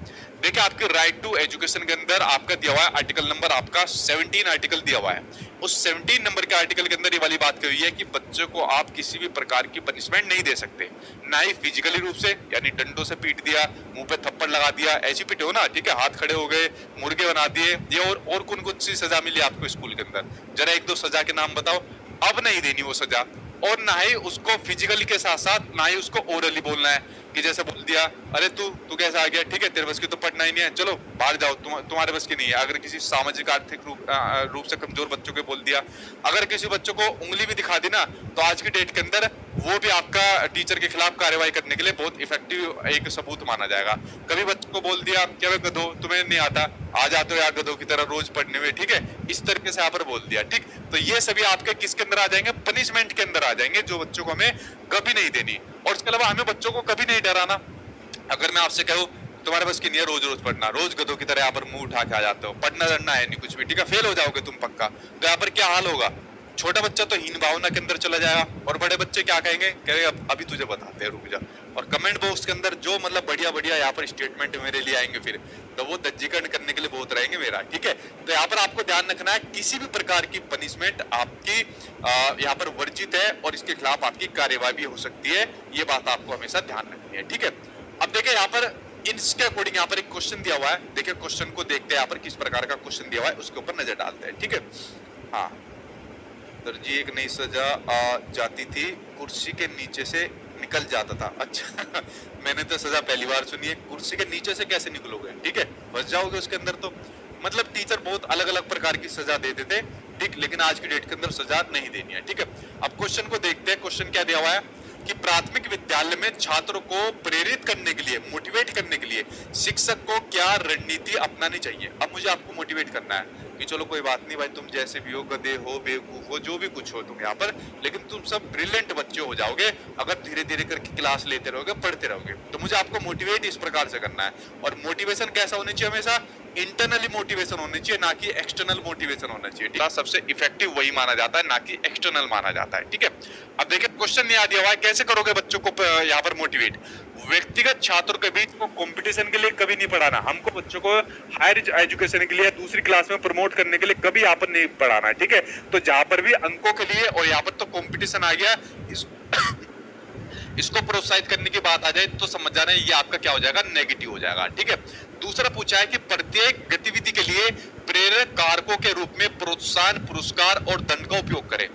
देखिए आपके राइट टू एजुकेशन के अंदर आपका दिया हुआ है आर्टिकल नंबर आपका 17 आर्टिकल दिया हुआ है। उस 17 नंबर के आर्टिकल के अंदर ये वाली बात कही हुई है कि बच्चों को आप किसी भी प्रकार की पनिशमेंट नहीं दे सकते, ना ही फिजिकली रूप से, यानी डंडों से पीट दिया, मुंह पे थप्पड़ लगा दिया, ऐसी पीटे हो ना, ठीक है, हाथ खड़े हो गए, मुर्गे बना दिए, ये और कौन कौन सी सजा मिली आपको स्कूल के अंदर? जरा एक दो सजा के नाम बताओ। अब नहीं देनी वो सजा, और ना ही उसको फिजिकली के साथ साथ ना ही उसको ओरली बोलना है कि जैसे बोल दिया, अरे तू कैसा आ गया, ठीक है, तेरे बस की तो पढ़ना ही नहीं है, चलो बाहर जाओ, तुम्हारे बस की नहीं है। अगर किसी सामाजिक आर्थिक रूप से कमजोर बच्चों को बोल दिया, अगर किसी बच्चों को उंगली भी दिखा दी ना, तो आज की डेट के अंदर वो भी आपका टीचर के खिलाफ कार्रवाई करने के लिए बहुत इफेक्टिव एक सबूत माना जाएगा। कभी बच्चों को बोल दिया क्या वे गधो, तुम्हें नहीं आता, आ जाते हो यार गधों की तरह रोज पढ़ने में, ठीक है, इस तरीके से यहाँ पर बोल दिया, ठीक। तो ये सभी आपके किसके अंदर आ जाएंगे? पनिशमेंट के अंदर आ जाएंगे, जो बच्चों को हमें कभी नहीं देनी। और इसके अलावा हमें बच्चों को कभी नहीं डराना। अगर मैं आपसे कहूँ तुम्हारे बस की नहीं है रोज रोज पढ़ना, रोज गधों की तरह यहाँ पर मुंह उठा के आ जाते हो, पढ़ना लड़ना है नहीं कुछ भी, ठीक है, फेल हो जाओगे तुम पक्का, तो यहाँ पर क्या हाल होगा? छोटा बच्चा तो हीन भावना के अंदर चला जाएगा, और बड़े बच्चे क्या कहेंगे, कहेंगे अभी तुझे बताते हैं, रुक जा। और कमेंट बॉक्स के अंदर जो मतलब बढ़िया बढ़िया यहाँ पर स्टेटमेंट मेरे लिए आएंगे फिर, तो वो दज्जीकरण करने के लिए बहुत रहेंगे मेरा, ठीक है। तो यहाँ पर आपको ध्यान रखना है, किसी भी प्रकार की पनिशमेंट आपकी यहाँ पर वर्जित है, और इसके खिलाफ आपकी कार्यवाही भी हो सकती है, ये बात आपको हमेशा ध्यान रखनी है, ठीक है। अब देखिए यहाँ पर इसके अकॉर्डिंग यहाँ पर एक क्वेश्चन दिया हुआ है, देखिए क्वेश्चन को देखते हैं यहाँ पर किस प्रकार का क्वेश्चन दिया हुआ है, उसके ऊपर नजर डालते हैं, ठीक है। हाँ दर्जी, एक नई सजा आ जाती थी, कुर्सी के नीचे से निकल जाता था। अच्छा मैंने तो सजा पहली बार सुनी है, कुर्सी के नीचे से कैसे निकलोगे, ठीक है, फंस जाओगे उसके अंदर। तो मतलब टीचर बहुत अलग अलग प्रकार की सजा देते थे, ठीक, लेकिन आज की डेट के अंदर सजा नहीं देनी है, ठीक है। अब क्वेश्चन को देखते हैं, क्वेश्चन क्या दिया हुआ है कि प्राथमिक विद्यालय में छात्रों को प्रेरित करने के लिए, मोटिवेट करने के लिए शिक्षक को क्या रणनीति अपनानी चाहिए। अब मुझे आपको मोटिवेट करना है कि चलो कोई बात नहीं भाई, तुम जैसे भी हो, गधे हो, बेवकूफ हो, जो भी कुछ हो तुम यहाँ पर, लेकिन तुम सब ब्रिलियंट बच्चे हो जाओगे अगर धीरे धीरे करके क्लास लेते रहोगे, पढ़ते रहोगे। तो मुझे आपको मोटिवेट इस प्रकार से करना है, और मोटिवेशन कैसा होनी चाहिए? हमेशा इंटरनली मोटिवेशन होनी चाहिए, ना कि एक्सटर्नल मोटिवेशन होना चाहिए। सबसे इफेक्टिव वही माना जाता है, ना कि एक्सटर्नल माना जाता है, ठीक है। अब देखिए क्वेश्चन याद दिया हुआ है, कैसे करोगे बच्चों को यहाँ पर मोटिवेट? व्यक्तिगत छात्रों के बीच को कंपटीशन के लिए कभी नहीं पढ़ाना, हमको बच्चों को हायर एजुकेशन के लिए दूसरी क्लास में प्रमोट करने के लिए कभी यहाँ पर नहीं पढ़ाना है, ठीक है। तो जहां पर भी अंकों के लिए, और यहाँ पर तो कंपटीशन आ गया, इसको प्रोत्साहित करने की बात आ जाए तो समझ जाना ये आपका क्या हो जाएगा, नेगेटिव हो जाएगा, ठीक है। दूसरा पूछा है कि प्रत्येक गतिविधि के लिए प्रेरक कारकों के रूप में प्रोत्साहन, पुरस्कार और दंड का उपयोग करें।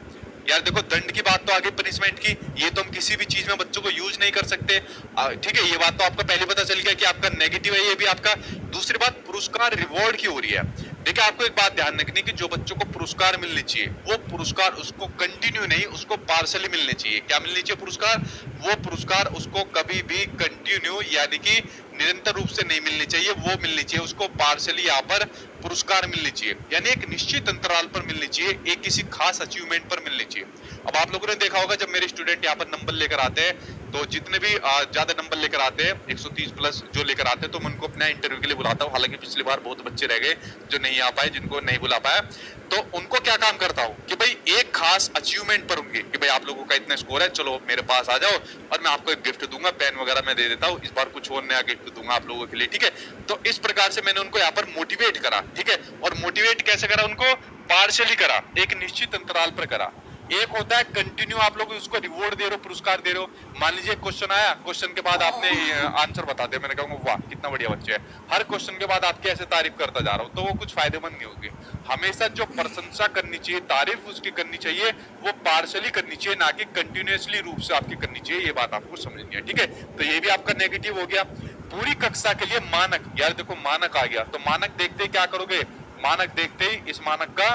यार देखो, दंड की बात तो आगे पनिशमेंट की, ये तो हम किसी भी चीज में बच्चों को यूज नहीं कर सकते, ठीक है, ये बात तो आपको पहले पता चल गया कि आपका नेगेटिव है, ये भी आपका। दूसरी बात, पुरस्कार रिवॉर्ड की हो रही है। देखिए आपको एक बात ध्यान रखनी कि जो बच्चों को पुरस्कार मिलने चाहिए, वो पुरस्कार उसको कंटिन्यू नहीं, उसको पार्शली मिलने चाहिए। क्या मिलनी चाहिए पुरस्कार? वो पुरस्कार उसको कभी भी कंटिन्यू यानी कि निरंतर रूप से नहीं मिलनी चाहिए, वो मिलनी चाहिए उसको पार्शली यहाँ पर पुरस्कार मिलनी चाहिए, यानी एक निश्चित अंतराल पर मिलनी चाहिए, एक किसी खास अचीवमेंट पर मिलनी चाहिए। अब आप लोगों ने देखा होगा जब मेरे स्टूडेंट यहाँ पर नंबर लेकर आते हैं, तो जितने भी ज्यादा नंबर लेकर आते हैं 130 प्लस जो लेकर आते हैं, तो मैं उनको अपना इंटरव्यू के लिए बुलाता हूँ। हालांकि पिछली बार बहुत बच्चे रह गए जो नहीं आ पाए, जिनको नहीं बुला पाया, तो उनको क्या काम करता हूँ कि भाई एक खास अचीवमेंट पर उनके कि भाई आप लोगों का इतना स्कोर है, चलो मेरे पास आ जाओ और मैं आपको एक गिफ्ट दूंगा, पेन वगैरह मैं दे देता हूँ, इस बार कुछ और नया गिफ्ट दूंगा आप लोगों के लिए, ठीक है। तो इस प्रकार से मैंने उनको यहाँ पर मोटिवेट करा, ठीक है। और मोटिवेट कैसे करा उनको? पार्शियली करा, एक निश्चित अंतराल पर करा। एक होता है कंटिन्यू, आप लोग उसको रिवॉर्ड दे रहे हो, पुरस्कार दे रहे हो। मान लीजिए क्वेश्चन आया, क्वेश्चन के बाद आपने आंसर बता दिया, मैंने कहूंगा वाह कितना बढ़िया बच्चे है, हर क्वेश्चन के बाद आपकी ऐसे तारीफ करता जा रहा हूँ, तो वो कुछ फायदेमंद नहीं होगी। हमेशा जो प्रशंसा करनी चाहिए, तारीफ उसकी करनी चाहिए, वो पार्शली करनी चाहिए, ना कि कंटिन्यूअसली रूप से आपकी करनी चाहिए। ये बात आपको समझनी है, ठीक है। तो ये भी आपका नेगेटिव हो गया। पूरी कक्षा के लिए मानक, यार देखो मानक आ गया, तो मानक देखते ही क्या करोगे? मानक देखते ही इस मानक का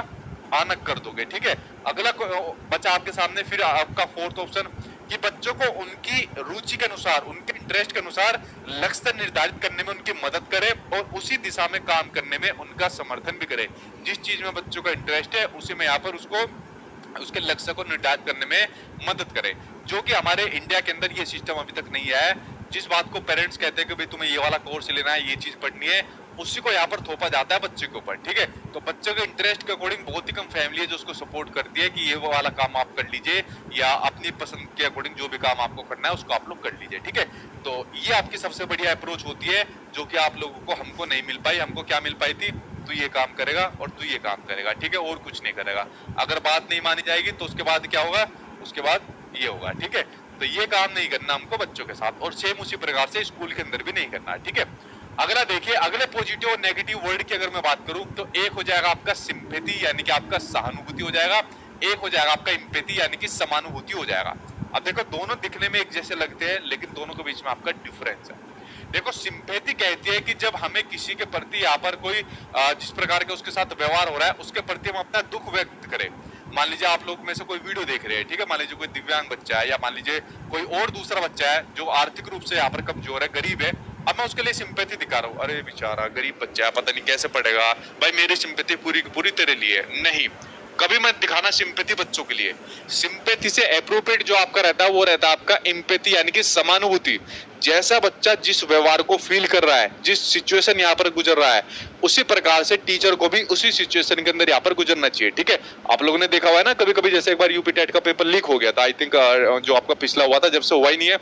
आनक कर दोगे, ठीक है। अगला बच्चा आपके सामने, फिर आपका फोर्थ ऑप्शन कि बच्चों को उनकी रुचि के अनुसार, उनके इंटरेस्ट के अनुसार लक्ष्य निर्धारित करने में उनकी मदद करे और उसी दिशा में काम करने में उनका समर्थन भी करे। जिस चीज में बच्चों का इंटरेस्ट है उसी में यहाँ पर उसको उसके लक्ष्य को निर्धारित करने में मदद करे, जो कि हमारे इंडिया के अंदर ये सिस्टम अभी तक नहीं आया है। जिस बात को पेरेंट्स कहते हैं कि भाई तुम्हें ये वाला कोर्स लेना है, ये चीज पढ़नी है, उसी को यहाँ पर थोपा जाता है बच्चे के ऊपर, ठीक है। तो बच्चों के इंटरेस्ट के अकॉर्डिंग बहुत ही कम फैमिली है जो उसको सपोर्ट करती है कि ये वो वाला काम आप कर लीजिए, या अपनी पसंद के अकॉर्डिंग जो भी काम आपको करना है उसको आप लोग कर लीजिए, ठीक है। तो ये आपकी सबसे बढ़िया अप्रोच होती है, जो कि आप लोगों को, हमको नहीं मिल पाई। हमको क्या मिल पाई थी? तू ये काम करेगा और तू ये काम करेगा, ठीक है, और कुछ नहीं करेगा। अगर बात नहीं मानी जाएगी तो उसके बाद क्या होगा? उसके बाद ये होगा, ठीक है। तो ये काम नहीं करना हमको बच्चों के साथ, और सेम उसी प्रकार से स्कूल के अंदर भी नहीं करना, ठीक है। अगला देखिए, अगले पॉजिटिव और नेगेटिव वर्ड की अगर मैं बात करूं तो एक हो जाएगा आपका सिंपैथी, यानी कि आपका सहानुभूति हो जाएगा। एक हो जाएगा आपका एम्पैथी, यानी कि समानुभूति हो जाएगा। अब देखो दोनों दिखने में एक जैसे लगते हैं, लेकिन दोनों के बीच में आपका डिफरेंस है। देखो सिंपैथी कहती है कि जब हमें किसी के प्रति यहाँ पर कोई जिस प्रकार के उसके साथ व्यवहार हो रहा है उसके प्रति हम अपना दुख व्यक्त करें। मान लीजिए आप लोग में से कोई वीडियो देख रहे हैं, ठीक है, मान लीजिए कोई दिव्यांग बच्चा है, या मान लीजिए कोई और दूसरा बच्चा है जो आर्थिक रूप से यहाँ पर कमजोर है, गरीब है। अब मैं उसके लिए सिंपैथी दिखा रहा हूँ, अरे बेचारा गरीब बच्चा है, पता नहीं कैसे पढ़ेगा, भाई मेरी सिंपैथी पूरी की पूरी तेरे लिए नहीं। कभी मत दिखाना सिंपैथी बच्चों के लिए। सिंपैथी से एप्रोप्रिएट जो आपका रहता है वो रहता है आपका एम्पैथी, यानी कि समानुभूति। जैसा बच्चा जिस व्यवहार को फील कर रहा है, जिस सिचुएशन यहाँ पर गुजर रहा है, उसी प्रकार से टीचर को भी उसी सिचुएशन के अंदर यहाँ पर गुजरना चाहिए, ठीक है। आप लोगों ने देखा हुआ है ना, कभी कभी जैसे एक बार यूपी टेट का पेपर लीक हो गया था, आई थिंक जो आपका पिछला हुआ था, जब से हुआ ही नहीं है,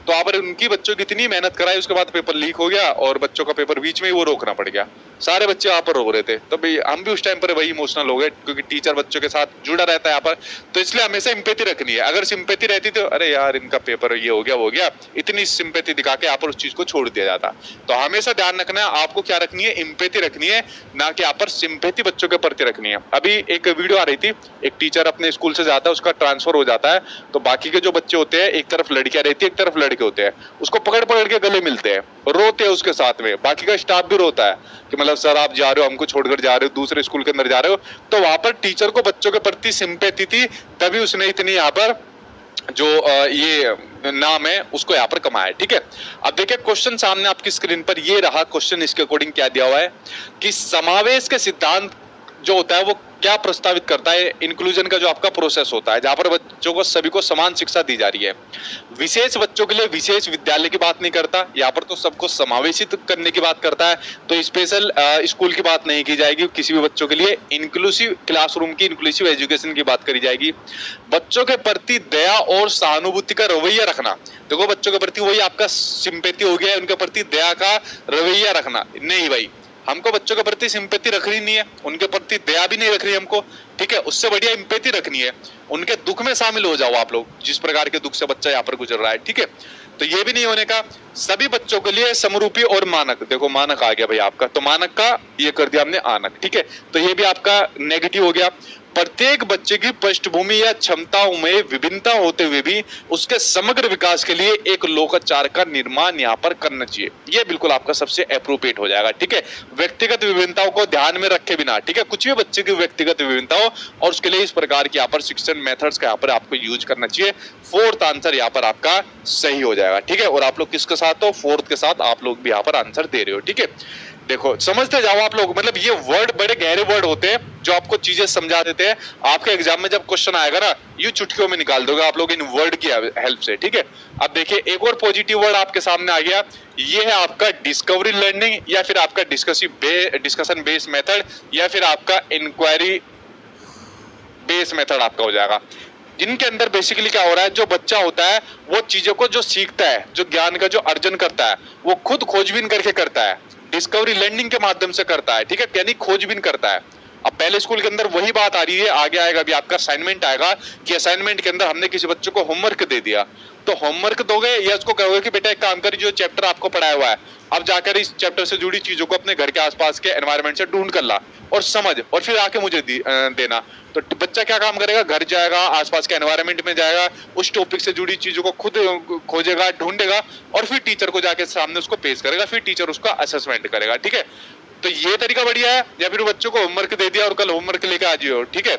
तो आप उनकी बच्चों की इतनी मेहनत कराई, उसके बाद पेपर लीक हो गया और बच्चों का पेपर बीच में ही वो रोकना पड़ गया। सारे बच्चे यहाँ पर रो रहे थे, तो भाई हम भी उस टाइम पर वही इमोशनल हो गए, क्योंकि टीचर बच्चों के साथ जुड़ा रहता है यहाँ पर। तो इसलिए हमेशा सिंपैथी रखनी है। अगर सिंपैथी रहती तो अरे यार इनका पेपर ये हो गया वो हो गया, इतनी सिंपैथी दिखा के यहाँ पर उस चीज को छोड़ दिया जाता। तो हमेशा ध्यान रखना है आपको क्या रखनी है, एम्पैथी रखनी है, ना कि यहाँ पर सिंपैथी बच्चों के प्रति रखनी है। अभी एक वीडियो आ रही थी, एक टीचर अपने स्कूल से जाता है, उसका ट्रांसफर हो जाता है, तो बाकी के जो बच्चे होते हैं, एक तरफ लड़कियां रहती है, एक तरफ लड़के होते हैं, उसको पकड़ पकड़ के गले मिलते हैं, रोते हैं उसके साथ में, बाकी का स्टाफ भी रोता है कि मतलब सर आप जा रहे हो, हमको छोड़कर जा रहे हो, दूसरे स्कूल के अंदर जा रहे हो। तो वहां पर टीचर को बच्चों के प्रति सिंपैथी थी, तभी उसने इतनी यहाँ पर जो ये नाम है उसको यहाँ पर कमाया, ठीक है। अब देखिए क्वेश्चन सामने आपकी स्क्रीन पर ये रहा क्वेश्चन, इसके अकॉर्डिंग क्या दिया हुआ है कि समावेश के सिद्धांत जो होता है वो क्या प्रस्तावित करता है। इंक्लूजन का जो आपका प्रोसेस होता है, जहां पर बच्चों को सभी को समान शिक्षा दी जा रही है। विशेष बच्चों के लिए विशेष विद्यालय की बात नहीं करता, यहाँ पर तो सबको समावेशित करने की बात करता है। तो स्पेशल स्कूल की बात नहीं की जाएगी किसी भी बच्चों के लिए, इंक्लूसिव क्लासरूम की, इंक्लूसिव एजुकेशन की बात करी जाएगी। बच्चों के प्रति दया और सहानुभूति का रवैया रखना। देखो बच्चों के प्रति वही आपका सिंपैथी हो गया है, उनके प्रति दया का रवैया रखना। नहीं भाई, हमको बच्चों के प्रति सिंपैथी रखनी नहीं है, उनके प्रति दया भी नहीं रखनी हमको, ठीक है। उससे बढ़िया एम्पैथी रखनी है, उनके दुख में शामिल हो जाओ आप लोग, जिस प्रकार के दुख से बच्चा यहाँ पर गुजर रहा है, ठीक है। तो ये भी नहीं होने का। सभी बच्चों के लिए समरूपी और मानक, देखो मानक आ गया भाई आपका, तो मानक का ये कर दिया हमने आनक, ठीक है। तो ये भी आपका नेगेटिव हो गया। प्रत्येक बच्चे की पृष्ठभूमि या क्षमताओं में विभिन्नता होते हुए भी उसके समग्र विकास के लिए एक लोकाचार का निर्माण यहाँ पर करना चाहिए। ये बिल्कुल आपका सबसे एप्रोप्रिएट हो जाएगा, ठीक है। व्यक्तिगत विभिन्नताओं को ध्यान में रखे बिना, ठीक है, कुछ भी बच्चे की व्यक्तिगत विभिन्नता हो, और उसके लिए इस प्रकार की यहाँ पर शिक्षण मेथड्स का यहाँ पर आपको यूज करना चाहिए। फोर्थ आंसर यहाँ पर आपका सही हो जाएगा, ठीक है। और आप लोग किसके साथ हो? फोर्थ के साथ आप लोग भी यहाँ पर आंसर दे रहे हो, ठीक है। देखो समझते जाओ आप लोग, मतलब ये वर्ड बड़े गहरे वर्ड होते हैं जो आपको चीजें समझा देते हैं। आपके एग्जाम में जब क्वेश्चन आएगा ना, ये चुटकियों में निकाल दोगे आप लोग इन वर्ड की हेल्प से, ठीक है। अब देखिए एक और पॉजिटिव वर्ड आपके सामने आ गया, ये है आपका डिस्कवरी लर्निंग, या फिर आपका डिस्कशन बेस्ड मेथड, या फिर आपका इंक्वायरी बेस मेथड आपका हो जाएगा। जिनके अंदर बेसिकली क्या हो रहा है, जो बच्चा होता है वो चीजों को जो सीखता है, जो ज्ञान का जो अर्जन करता है, वो खुद खोजबीन करके करता है, डिस्कवरी लर्निंग के माध्यम से करता है, ठीक है, यानी खोजबीन करता है। अब पहले स्कूल के अंदर वही बात आ रही है, आगे आएगा अभी आपका असाइनमेंट आएगा कि असाइनमेंट के अंदर हमने किसी बच्चे को होमवर्क दे दिया, तो होमवर्क दोगे या उसको कहोगे कि बेटा एक काम करिए, जो चैप्टर आपको पढ़ाया हुआ है अब जाकर इस चैप्टर से जुड़ी चीजों को अपने घर के आसपास के एनवायरनमेंट से ढूंढ कर ला और समझ, और फिर आके मुझे देना। तो बच्चा क्या काम करेगा, घर जाएगा, आसपास के एनवायरनमेंट में जाएगा, उस टॉपिक से जुड़ी चीजों को खुद खोजेगा, ढूंढेगा, और फिर टीचर को जाके सामने उसको पेश करेगा, फिर टीचर उसका असेसमेंट करेगा, ठीक है। तो ये तरीका बढ़िया है। या फिर बच्चों को होमवर्क दे दिया और कल होमवर्क लेकर आ जाइए, ठीक है।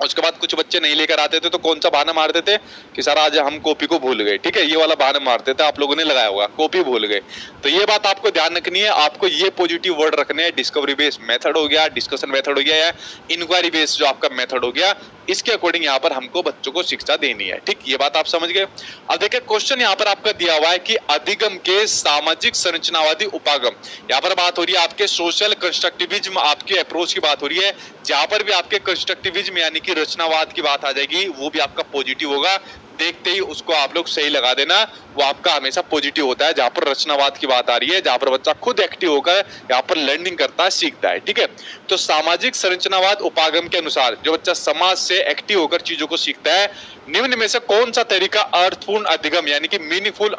उसके बाद कुछ बच्चे नहीं लेकर आते थे तो कौन सा बहाना मारते थे कि सर आज हम कॉपी को भूल गए, ठीक है, ये वाला बहाना मारते थे, आप लोगों ने लगाया होगा, कॉपी भूल गए। तो ये बात आपको ध्यान रखनी है, आपको ये पॉजिटिव वर्ड रखने हैं। डिस्कवरी बेस्ड मेथड हो गया, डिस्कशन मेथड हो गया, या इंक्वायरी बेस्ड जो आपका मेथड हो गया, इसके अकॉर्डिंग यहाँ पर हमको बच्चों को शिक्षा देनी है, ठीक। ये बात आप समझ गए। अब देखिए क्वेश्चन यहाँ पर आपका दिया हुआ है कि अधिगम के सामाजिक संरचनावादी उपागम, यहाँ पर बात हो रही है आपके सोशल कंस्ट्रक्टिविज्म, आपके अप्रोच की बात हो रही है। जहां पर भी आपके कंस्ट्रक्टिविज्म यानी कि रचनावाद की बात आ जाएगी, वो भी आपका पॉजिटिव होगा। देखते ही उसको आप लोग सही लगा देना, वो आपका हमेशा पॉजिटिव होता है। जहां पर रचनावाद की बात आ रही है, जहां पर बच्चा खुद एक्टिव होकर यहाँ पर लर्निंग करता है, सीखता है, ठीक है। तो सामाजिक संरचनावाद उपागम के अनुसार जो बच्चा समाज से एक्टिव होकर चीजों को सीखता है, निम्न में से कौन सा तरीका अर्थपूर्ण अधिगम यानी कि मीनिंगफुल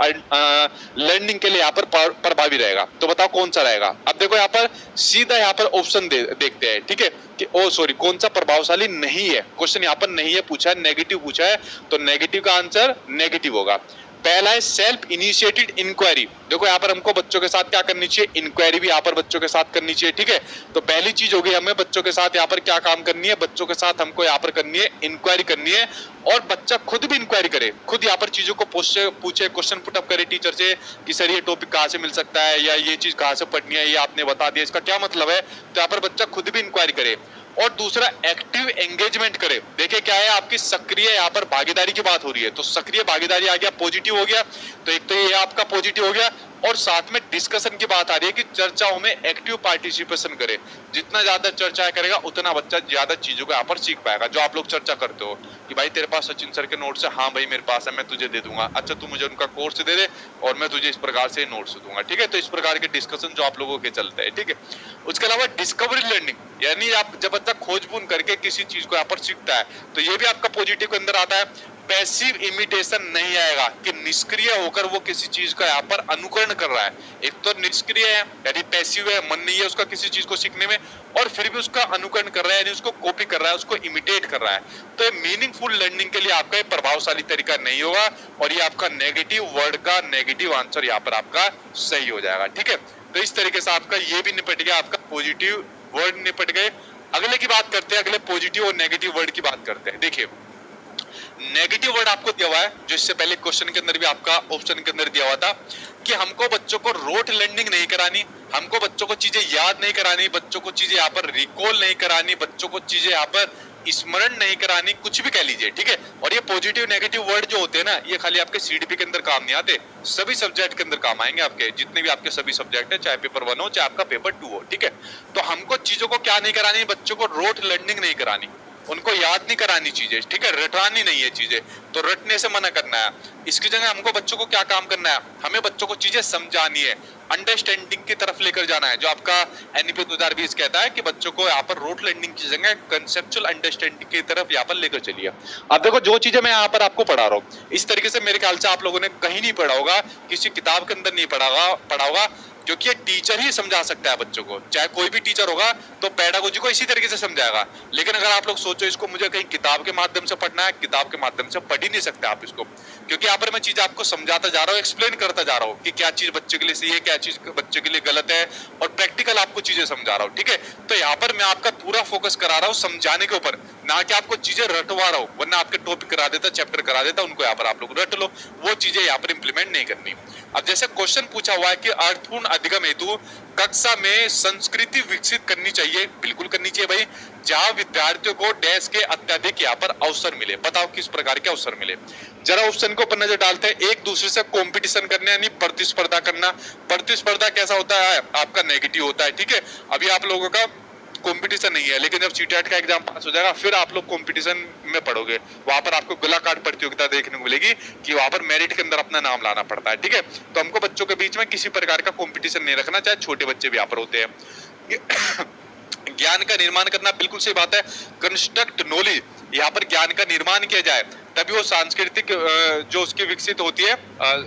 लर्निंग के लिए यहाँ पर प्रभावी रहेगा, तो बताओ कौन सा रहेगा। अब देखो यहाँ पर सीधा यहाँ पर ऑप्शन देखते हैं, ठीक है, कि ओ सॉरी कौन सा प्रभावशाली नहीं है। क्वेश्चन यहाँ पर नहीं है पूछा है, नेगेटिव पूछा है, तो नेगेटिव का आंसर नेगेटिव होगा। पहला है सेल्फ इनिशिएटेड इंक्वायरी। देखो यहाँ पर हमको बच्चों के साथ क्या करनी चाहिए, इंक्वायरी भी यहाँ पर बच्चों के साथ करनी चाहिए, ठीक है। तो पहली चीज होगी हमें बच्चों के साथ यहाँ पर क्या काम करनी है, बच्चों के साथ हमको यहाँ पर करनी है इंक्वायरी करनी है, और बच्चा खुद भी इंक्वायरी करे, खुद यहाँ पर चीजों को पूछे, क्वेश्चन पुटअप करे टीचर से कि सर ये टॉपिक कहाँ से मिल सकता है, या ये चीज कहाँ से पढ़नी है, ये आपने बता दिया, इसका क्या मतलब है। तो यहाँ पर बच्चा खुद भी इंक्वायरी करे। और दूसरा एक्टिव एंगेजमेंट करे। देखिए क्या है, आपकी सक्रिय यहाँ पर भागीदारी की बात हो रही है, तो सक्रिय भागीदारी आ गया, पॉजिटिव हो गया। तो एक तो ये आपका पॉजिटिव हो गया, और साथ में डिस्कशन की बात आ रही है कि चर्चाओं में एक्टिव पार्टिसिपेशन करे। जितना ज्यादा चर्चा करेगा उतना बच्चा ज्यादा चीजों को यहाँ पर सीख पाएगा। जो आप लोग चर्चा करते हो कि भाई तेरे पास सचिन सर के नोट्स है, हाँ भाई मेरे पास है, मैं तुझे दे दूंगा, अच्छा तू मुझे उनका कोर्स दे दे और मैं तुझे इस प्रकार से नोट्स दूंगा, ठीक है। तो इस प्रकार के डिस्कशन जो आप लोगों के चलते हैं, ठीक है। उसके अलावा डिस्कवरी लर्निंग यानी आप जब बच्चा खोजबीन करके किसी चीज को यहाँ पर सीखता है, तो ये भी आपका पॉजिटिव के अंदर आता है। पैसिव इमिटेशन नहीं आएगा कि निष्क्रिय होकर वो किसी चीज का यहाँ पर अनुकरण कर रहा है। एक तो निष्क्रिय है यानी पैसिव है, मन नहीं है उसका किसी चीज को सीखने में, और फिर भी उसका अनुकरण कर रहा है यानी उसको कॉपी कर रहा है, उसको इमिटेट कर रहा है। तो ये मीनिंगफुल लर्निंग के लिए आपका प्रभावशाली तरीका नहीं होगा, और ये आपका नेगेटिव वर्ड का नेगेटिव आंसर यहाँ पर आपका सही हो जाएगा, ठीक है। तो इस तरीके से आपका ये भी निपट गया, आपका पॉजिटिव वर्ड निपट गए। अगले की बात करते हैं, अगले पॉजिटिव और नेगेटिव वर्ड की बात करते हैं। देखिए नेगेटिव वर्ड आपको दिया हुआ है, जो इससे पहले क्वेश्चन के अंदर भी आपका ऑप्शन के अंदर दिया हुआ था कि हमको बच्चों को रोट लर्निंग नहीं करानी, हमको बच्चों को चीजें याद नहीं करानी, बच्चों को चीजें यहाँ पर रिकॉल नहीं करानी, बच्चों को चीजें यहाँ पर स्मरण नहीं करानी, कुछ भी कह लीजिए, ठीक है। और ये पॉजिटिव नेगेटिव वर्ड जो होते हैं ना, ये खाली आपके सीडीपी के अंदर काम नहीं आते, सभी सब्जेक्ट के अंदर काम आएंगे। आपके जितने भी आपके सभी सब्जेक्ट है, चाहे पेपर 1 हो चाहे आपका पेपर 2 हो, ठीक है। तो हमको चीजों को क्या नहीं करानी, बच्चों को रोट लर्निंग नहीं करानी, उनको याद नहीं करानी चीजें, ठीक है, रटानी नहीं है चीजें, तो रटने से मना करना है। इसकी जगह हमको बच्चों को क्या काम करना है, हमें बच्चों को चीजें समझानी है, अंडरस्टैंडिंग की तरफ लेकर जाना है। जो आपका एनईपी 2020 कहता है कि बच्चों को यहाँ पर रोट लर्निंग की जगह कंसेप्चुअल अंडरस्टैंडिंग की तरफ यहाँ पर लेकर चलिए। अब देखो जो चीजें मैं यहाँ पर आपको पढ़ा रहा हूँ, इस तरीके से मेरे ख्याल से आप लोगों ने कहीं नहीं पढ़ा होगा, किसी किताब के अंदर नहीं पढ़ा होगा, क्योंकि टीचर ही समझा सकता है बच्चों को। चाहे कोई भी टीचर होगा तो पेडागोजी को इसी तरीके से समझाएगा। लेकिन अगर आप लोग सोचो इसको मुझे कहीं किताब के माध्यम से पढ़ना है, किताब के माध्यम से पढ़ ही नहीं सकते आप इसको, क्योंकि यहाँ पर मैं चीज आपको समझाता जा रहा हूँ, एक्सप्लेन करता जा रहा हूँ कि क्या चीज बच्चे के लिए सही है, क्या क्या चीज बच्चे के लिए गलत है, और प्रैक्टिकल आपको चीजें समझा रहा हूँ, ठीक है। तो यहाँ पर मैं आपका पूरा फोकस करा रहा हूँ समझाने के ऊपर, ना कि आपको चीजें रटवा रहा हूँ, वरना आपके टॉपिक करा देता, चैप्टर करा देता, उनको यहाँ पर आप लोग रट लो, वो चीजें यहाँ पर इंप्लीमेंट नहीं करनी। अब जैसे क्वेश्चन पूछा हुआ है कि अर्थपूर्ण अधिगम हेतु कक्षा में संस्कृति विकसित करनी चाहिए, बिल्कुल करनी चाहिए भाई, जहां विद्यार्थियों को डैश के अत्यधिक यहाँ पर अवसर मिले। बताओ किस प्रकार के अवसर मिले, जरा ऑप्शन के ऊपर नजर डालते हैं। एक दूसरे से कंपटीशन करना यानी प्रतिस्पर्धा करना। प्रतिस्पर्धा कैसा होता है आपका, नेगेटिव होता है, ठीक है। अभी आप लोगों का कंपटीशन नहीं है, लेकिन जब सीटेट का एग्जाम पास हो जाएगा फिर आप लोग कंपटीशन में पढ़ोगे, वहां पर आपको गला काट प्रतियोगिता देखने को मिलेगी कि वहां पर मेरिट के अंदर अपना नाम लाना पड़ता है, ठीक है। तो हमको बच्चों के बीच में किसी प्रकार का कंपटीशन नहीं रखना, चाहे छोटे बच्चे भी यहाँ पर होते हैं। ज्ञान का निर्माण करना, बिल्कुल सही बात है, कंस्ट्रक्ट नॉलेज, यहाँ पर ज्ञान का निर्माण किया जाए, तभी वो सांस्कृतिक जो उसकी विकसित होती है,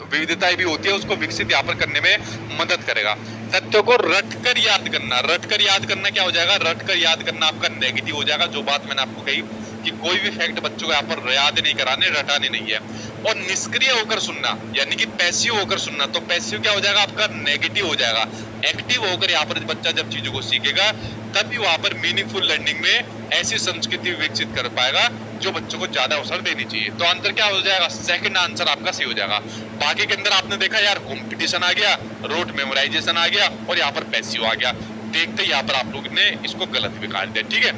विविधताएं भी होती है, उसको विकसित यहाँ पर करने में मदद करेगा। तथ्यों को रटकर याद करना, रटकर याद करना क्या हो जाएगा, रटकर याद करना आपका नेगेटिव हो जाएगा, जो बात मैंने आपको कही कि कोई भी फैक्ट बच्चों को यहाँ पर याद नहीं कराने, रटाने नहीं है। और निष्क्रिय होकर सुनना यानी कि पैसिव होकर सुनना, तो पैसिव क्या हो जाएगा आपका, नेगेटिव हो जाएगा। एक्टिव होकर यहाँ पर बच्चा जब चीजों को सीखेगा तभी वहां पर मीनिंगफुल लर्निंग में ऐसी संस्कृति विकसित कर पाएगा जो बच्चों को ज्यादा अवसर देनी चाहिए। तो आंसर क्या हो जाएगा, सेकंड आंसर आपका सही हो जाएगा। बाकी के अंदर आपने देखा यार कंपटीशन आ गया, रोट मेमोराइजेशन आ गया और यहाँ पर पैसिव आ गया, देखते ही यहाँ पर आप लोग ने इसको गलत भी काट दिया, ठीक है।